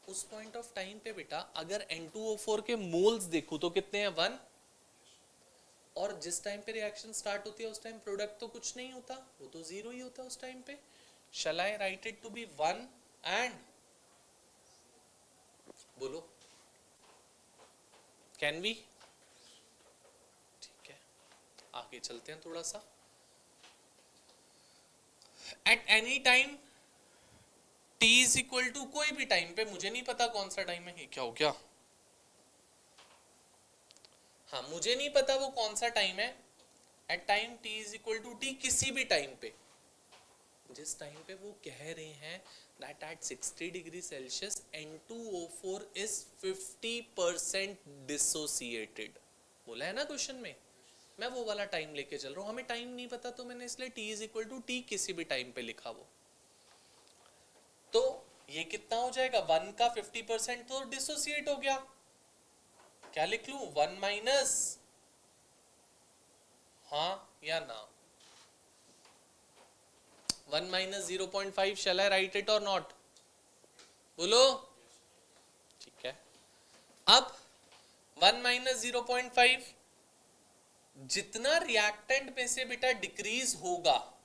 उस पॉइंट ऑफ टाइम पे बेटा अगर N2O4 के मोल्स देखूं तो कितने हैं 1, और जिस टाइम पे रिएक्शन स्टार्ट होती है उस टाइम प्रोडक्ट तो कुछ नहीं होता, वो तो 0 ही होता है उस टाइम पे। Shall I write it to be 1 and, बोलो कैन वी? ठीक है, आगे चलते हैं थोड़ा सा। At any time t is equal to, कोई भी टाइम पे, मुझे नहीं पता कौन सा टाइम है, ये क्या हो गया, हाँ मुझे नहीं पता वो कौन सा टाइम है, at time t is equal to t, किसी भी टाइम पे, जिस टाइम पे वो कह रहे हैं that at 60 degree Celsius N2O4 is 50% dissociated, बोला है ना क्वेश्चन में, मैं वो वाला टाइम लेके चल रहा हूँ। हमें टाइम नहीं पता तो मैंने इसलिए t is equal to t किसी भी टाइम पे लिखा वो। तो ये कितना हो जाएगा, 1 का 50% तो डिसोसिएट हो गया, क्या लिख लूं 1 माइनस, हाँ या ना, 1 minus 0.5, shall I write it और नॉट, बोलो। ठीक है, अब 1 माइनस 0.5, जितना रिएक्टेंट में से बेटा डिक्रीज होगा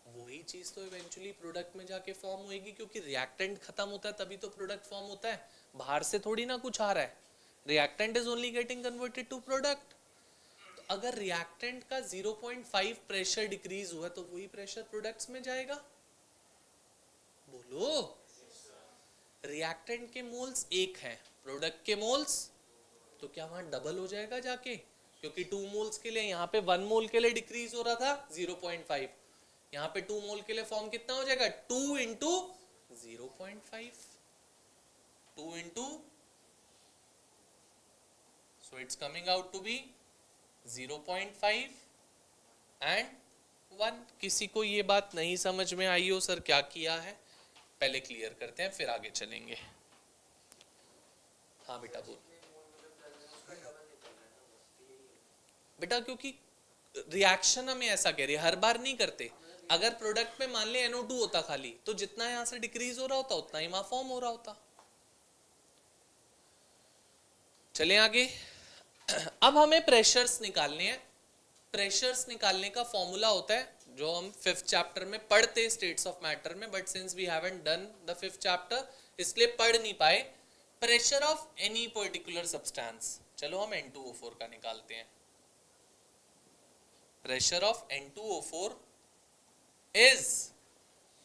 वही चीज तो इवेंचुअली प्रोडक्ट में जाके फॉर्म होएगी, क्योंकि रिएक्टेंट खत्म होता है तभी तो प्रोडक्ट फॉर्म होता है, बाहर से थोड़ी ना कुछ आ रहा है, reactant is only getting converted to product. तो अगर रिएक्टेंट का 0.5 प्रेशर डिक्रीज हुआ तो वही प्रेशर प्रोडक्ट्स में जाएगा, बोलो। रिएक्टेंट के मोल्स 1 हैं, प्रोडक्ट के मोल्स, तो क्या वहां डबल हो जाएगा जाके, क्योंकि 2 मोल्स के लिए यहाँ पे 1 मोल के लिए डिक्रीज हो रहा था 0.5, यहाँ पे 2 मोल के लिए फॉर्म कितना हो जाएगा 2 into 0.5, 2 into, so it's coming out to be 0.5 and 1। किसी को ये बात नहीं समझ में आई हो सर क्या किया है, पहले क्लियर करते हैं फिर आगे चलेंगे। हाँ बेटा बोल बेटा, क्योंकि रिएक्शन हमें ऐसा कह रही है, हर बार नहीं करते। अगर प्रोडक्ट में मान ले NO2 होता खाली, तो जितना यहां से डिक्रीज हो रहा होता उतना ही वहां फॉर्म हो रहा होता। चलें आगे। अब हमें प्रेशर्स निकालने हैं। प्रेशर्स निकालने का फॉर्मूला होता है जो हम 5th चैप्टर में पढ़ते स्टेट्स ऑफ मैटर में, but since we haven't done the 5th chapter इसलिए पढ़ नहीं पाए। Pressure of any particular substance, चलो हम N2O4 का निकालते हैं। Pressure of N2O4 is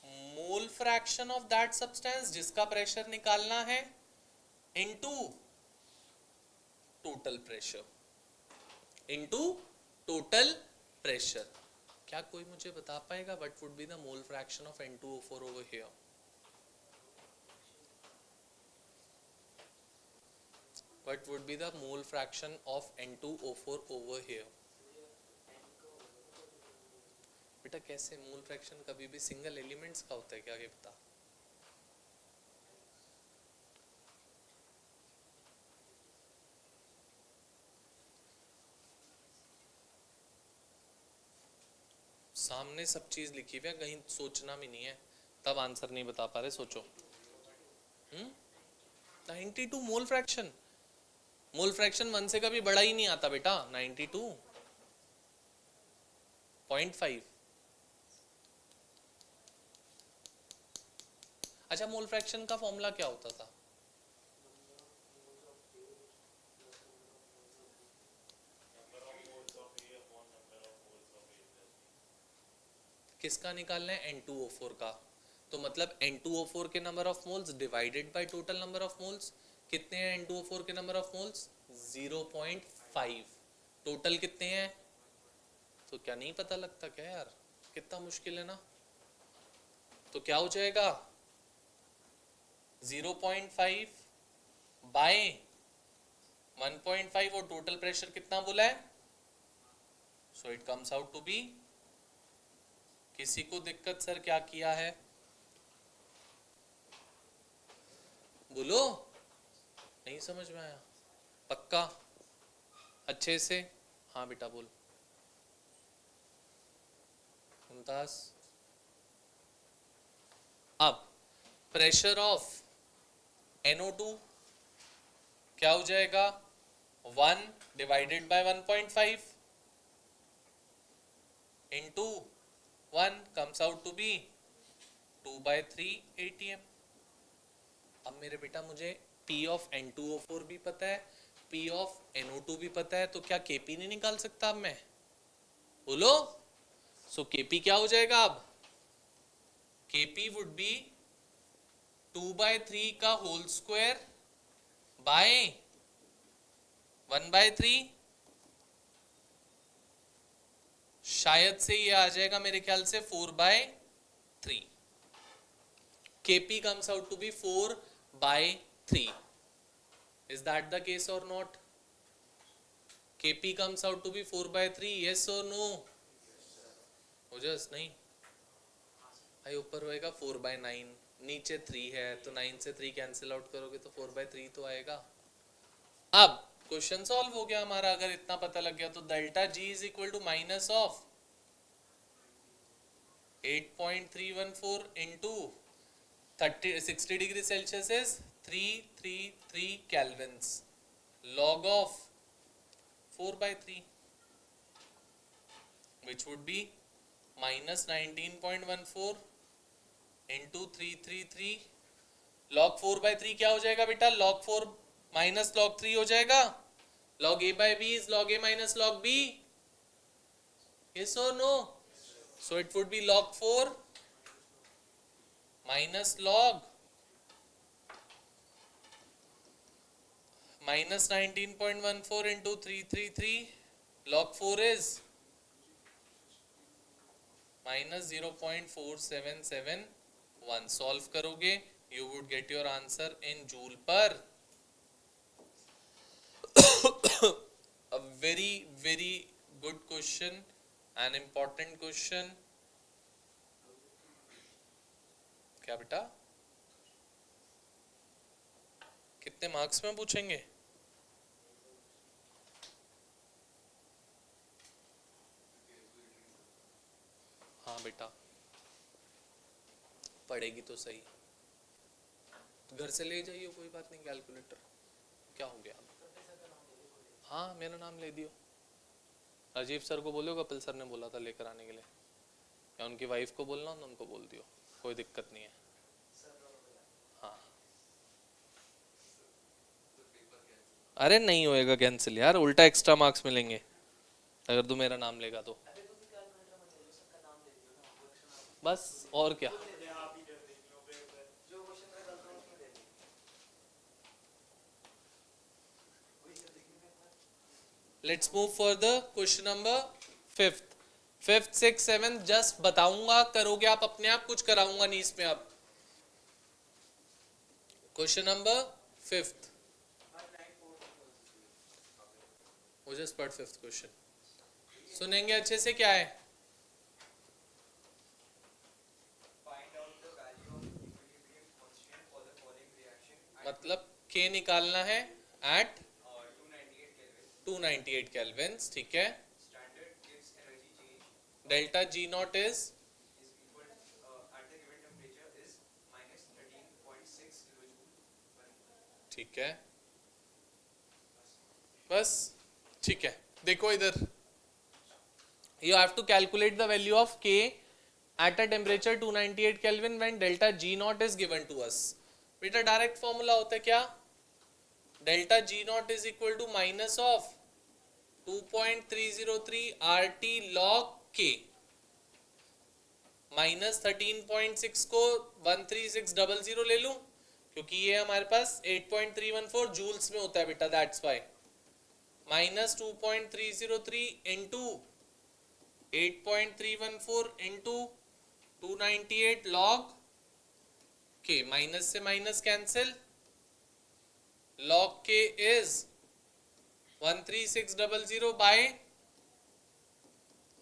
mole fraction of that substance जिसका प्रेशर निकालना है into total pressure, into total pressure. क्या कोई मुझे बता पाएगा what would be the mole fraction of N2O4 over here? What would be the mole fraction of N2O4 over here? बेटा कैसे मोल फ्रैक्शन कभी भी सिंगल एलिमेंट्स का होता है क्या, ये बता। सामने सब चीज लिखी हुई है, कहीं सोचना भी नहीं है, तब आंसर नहीं बता पा रहे, सोचो। 92 मोल फ्रैक्शन, मोल फ्रैक्शन 1 से कभी बड़ा ही नहीं आता बेटा, 92.5। अच्छा मोल फ्रैक्शन का फॉर्मूला क्या होता था? किसका निकालना है? N2O4 का। तो मतलब N2O4 के number of moles divided by total number of moles. कितने हैं N2O4 के नंबर ऑफ मोल्स? 0.5। टोटल कितने हैं? तो क्या नहीं पता लगता क्या यार, कितना मुश्किल है ना। तो क्या हो जाएगा 0.5 बाय 1.5 और टोटल प्रेशर कितना बोला है, so it comes out to be, किसी को दिक्कत सर क्या किया है, बोलो, नहीं समझ में आया, पक्का अच्छे से, हाँ बेटा बोल, मुमताज। अब प्रेशर ऑफ NO2 क्या हो जाएगा, 1 divided by 1.5 into 1 comes out to be 2/3 ATM। अब मेरे बेटा मुझे P ऑफ N2O4 भी पता है, P ऑफ NO2 भी पता है, तो क्या Kp नहीं निकाल सकता अब मैं, बोलो। सो Kp क्या हो जाएगा अब, Kp वुड बी 2/3 का होल स्क्वायर बाय 1/3, शायद से ये आ जाएगा मेरे ख्याल से 4/3, Kp comes out to be 4/3, is that the case or not, Kp comes out to be 4/3, yes or no, ओजस नहीं भाई, ऊपर होएगा 4/9, नीचे 3 है तो 9 से 3 कैंसिल आउट करोगे तो 4/3 तो आएगा। अब क्वेश्चन सॉल्व हो गया हमारा, अगर इतना पता लग गया तो delta G is equal to minus of 8.314 into 60 degree Celsius is 333 kelvins, log of 4/3 which would be minus 19.14 into 333, log 4/3 क्या हो जाएगा बेटा, log 4 माइनस log 3 हो जाएगा, log a by b is log a minus log b, yes or no, so it would be log 4 minus log minus 19.14 into 333, log 4 is minus 0.4771, solve करोगे you would get your answer in joule per, a very very good question, an important question, क्या बेटा कितने मार्क्स में पूछेंगे, हाँ बेटा पढ़ेगी तो सही, घर से ले जाइए कोई बात नहीं कैलकुलेटर, क्या हो गया, हाँ मेरा नाम ले दियो, अजीब सर को बोलो, कपिल सर ने बोला था लेकर आने के लिए, या उनकी वाइफ को बोलना तो उनको बोल दियो, कोई दिक्कत नहीं है, हाँ अरे नहीं होएगा कैंसिल यार, उल्टा एक्स्ट्रा मार्क्स मिलेंगे अगर तू मेरा नाम लेगा तो, बस और क्या। Let's move for the question number fifth, 6, 7 just बताऊंगा, करोगे आप अपने आप, कुछ कराऊंगा नहीं इसमें। अब क्वेश्चन नंबर 5, वो जस्ट पढ़ 5th क्वेश्चन, सुनेंगे अच्छे से, क्या है, मतलब K निकालना है एट 298 केल्विन्स, ठीक है, डेल्टा G नॉट इज ठीक है, बस ठीक है। देखो इधर, you have to calculate the value of K at a temperature 298 Kelvin when delta G naught is given to us। बेटा डायरेक्ट फॉर्मूला होता है क्या, delta G naught is equal to minus of 2.303 RT log K, minus 13.6 को 13600 ले लूं, क्योंकि ये हमारे पास 8.314 जूल्स में होता है बेटा, that's why, minus 2.303 into 8.314 into 298 log के, माइनस से माइनस कैंसिल, लॉग के इज 13600 बाय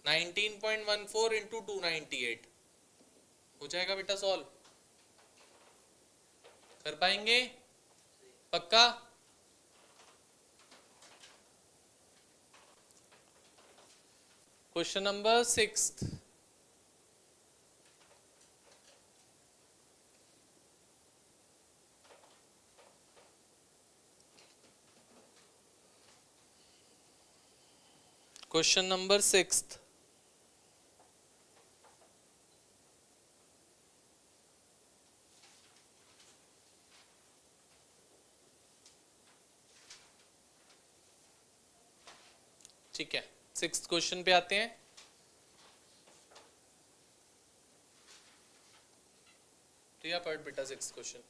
19.14 इंटू 298 हो जाएगा बेटा सॉल्व कर पाएंगे पक्का। Question number 6। Question number 6। ठीक है 6th क्वेश्चन पे आते हैं। प्रिया पढ़ बेटा 6th question.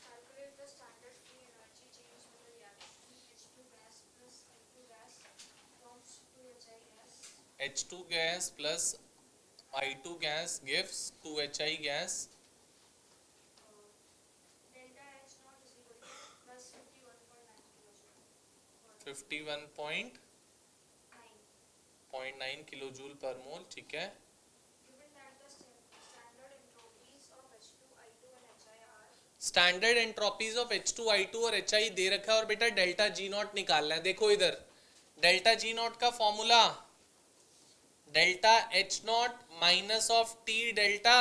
Calculate the standard free energy change for the reaction H2 gas plus I2 gas forms 2HI gas. H2 gas plus I2 gas gives 2HI gas Delta H naught is equal to plus 51.9 kilojoule. 51.9 kilojoule पर मोल। ठीक है Given that the standard entropies of H2, I2 and HI are standard entropies of H2 I2 और HI दे रखा है और बेटा डेल्टा G नॉट निकालना है। देखो इधर डेल्टा G नॉट का formula delta H naught minus of T delta.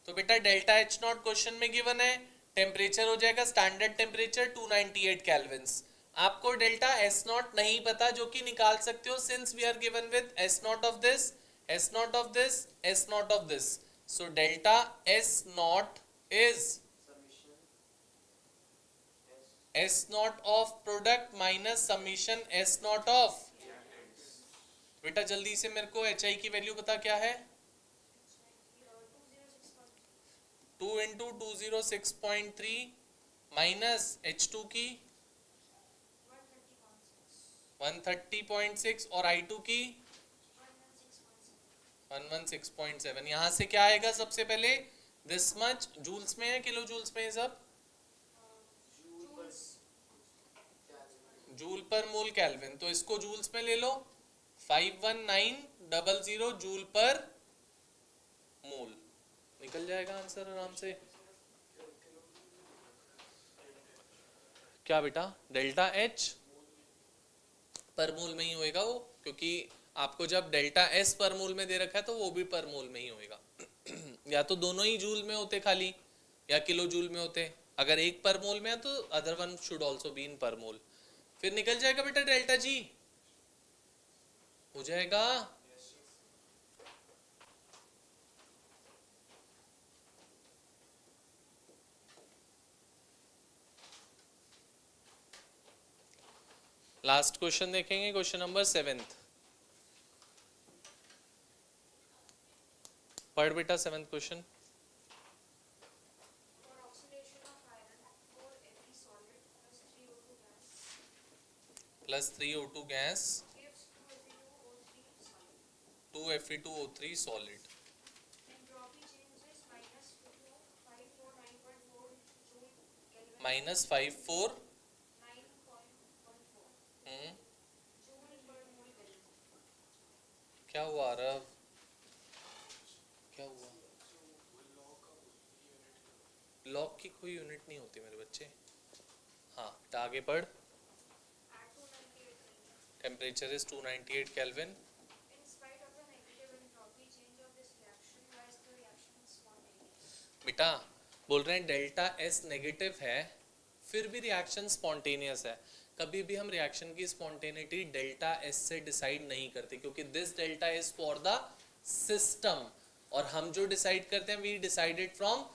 तो बेटा डेल्टा H नॉट क्वेश्चन में गिवन है टेम्परेचर हो जाएगा स्टैंडर्ड टेम्परेचर 298 केल्विन्स। आपको डेल्टा S नॉट नहीं पता जो कि निकाल सकते हो since we are given with S naught of this S naught of this S naught of this. So delta S naught is S naught of product minus summation S naught of। बेटा जल्दी से मेरे को HI की वैल्यू पता क्या है 2 इंटू 206.3 माइनस H2 की 130.6 और I2 की 116.7। यहाँ से क्या आएगा सबसे पहले दिस मच जूल्स में है किलो जूल्स में है सब जूल पर मोल केल्विन। तो इसको जूल्स में ले लो 51900 जूल पर मोल निकल जाएगा आंसर आराम से। क्या बेटा डेल्टा H पर मोल में ही होएगा वो क्योंकि आपको जब डेल्टा S पर मोल में दे रखा है तो वो भी पर मोल में ही होएगा। या तो दोनों ही जूल में होते खाली या किलो जूल में होते। अगर एक पर मोल में है तो other one should also be in पर मोल। फिर निकल जाएगा बेटा डेल्टा G हो जाएगा लास्ट क्वेश्चन देखेंगे क्वेश्चन नंबर 7th। पढ़ बेटा 7th question. for oxidation of iron 4Fe solid plus 3O2 gas plus 3O2 gas gives 2Fe2O3 2Fe2O3 solid. Solid. Entropy changes minus 549.4 joule Kelvin minus 54 9.14 joule per mole Kelvin. क्या हुआ रव क्या हुआ लॉग की कोई यूनिट नहीं होती मेरे बच्चे। हाँ तो आगे पढ़। At 298 temperature is 298 kelvin. in spite of the negative entropy change of this reaction, why is the reaction spontaneous? बेटा बोल रहे हैं डेल्टा S नेगेटिव है फिर भी रिएक्शन स्पॉन्टेनियस है। कभी भी हम रिएक्शन की स्पॉन्टेनिटी डेल्टा S से डिसाइड नहीं करते क्योंकि this delta is for the system और हम जो डिसाइड करते हैं we decided from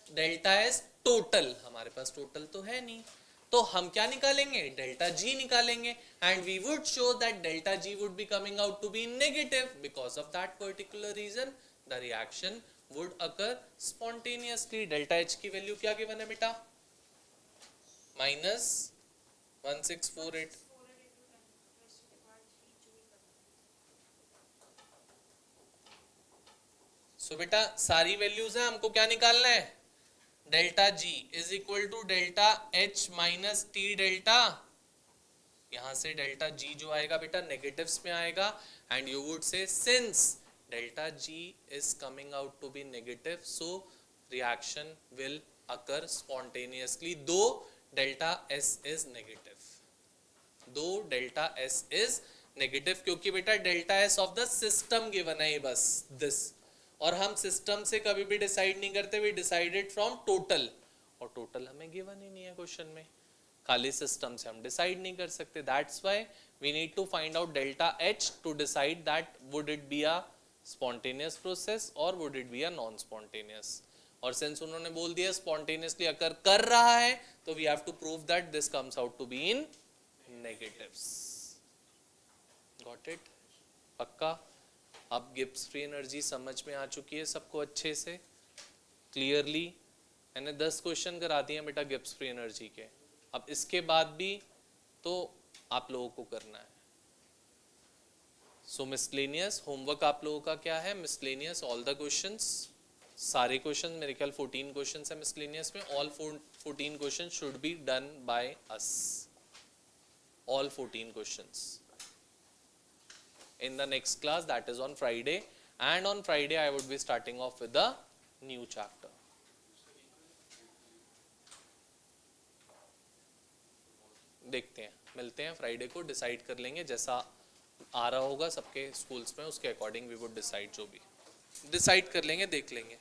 delta S total. हमारे पास टोटल तो है नहीं तो हम क्या निकालेंगे डेल्टा G निकालेंगे and we would show that delta G would be coming out to be negative because of that particular reason the reaction would occur spontaneously. Delta H की वैल्यू क्या गिवन है बेटा माइनस 1648। सो बेटा सारी वैल्यूज हैं हमको क्या निकालना है delta G is equal to delta H minus T delta यहाँ से डेल्टा जी जो आएगा बेटा नेगेटिव्स में आएगा, and you would say since delta G is coming out to be negative, so reaction will occur spontaneously though delta S is negative, though delta S is negative, क्योंकि बेटा delta S of the system given है बस दिस, और हम सिस्टम से कभी भी डिसाइड नहीं करते, वी डिसाइडेड फ्रॉम टोटल, और टोटल हमें गिवन ही नहीं है क्वेश्चन में, खाली सिस्टम से हम डिसाइड नहीं कर सकते, that's why we need to find out delta H to decide that would it be a spontaneous process और would it be a non spontaneous, और सिंस उन्होंने बोल दिया स्पॉन्टेनियसली अकर कर रहा है, तो we have to prove that this comes out to be in negatives, got it, पक्का। अब गिब्स फ्री एनर्जी समझ में आ चुकी है सबको अच्छे से, क्लियरली, मैंने 10 क्वेश्चन करा दिए बेटा गिब्स फ्री एनर्जी के, अब इसके बाद भी तो आप लोगों को करना है। सो मिसलेनियस होमवर्क आप लोगों का क्या है, मिसलेनियस ऑल द क्वेश्चंस, सारे क्वेश्चन, मेरे ख्याल 14 क्वेश्चन है मिसलेनियस में, all 14 question should be done by us, all 14 questions in the next class, that is on Friday, and on Friday I would be starting off with the new chapter. देखते हैं, मिलते हैं फ्राइडे को, डिसाइड कर लेंगे जैसा आ रहा होगा सबके स्कूल्स में, उसके अकॉर्डिंग वी वुड डिसाइड, जो भी डिसाइड कर लेंगे देख लेंगे।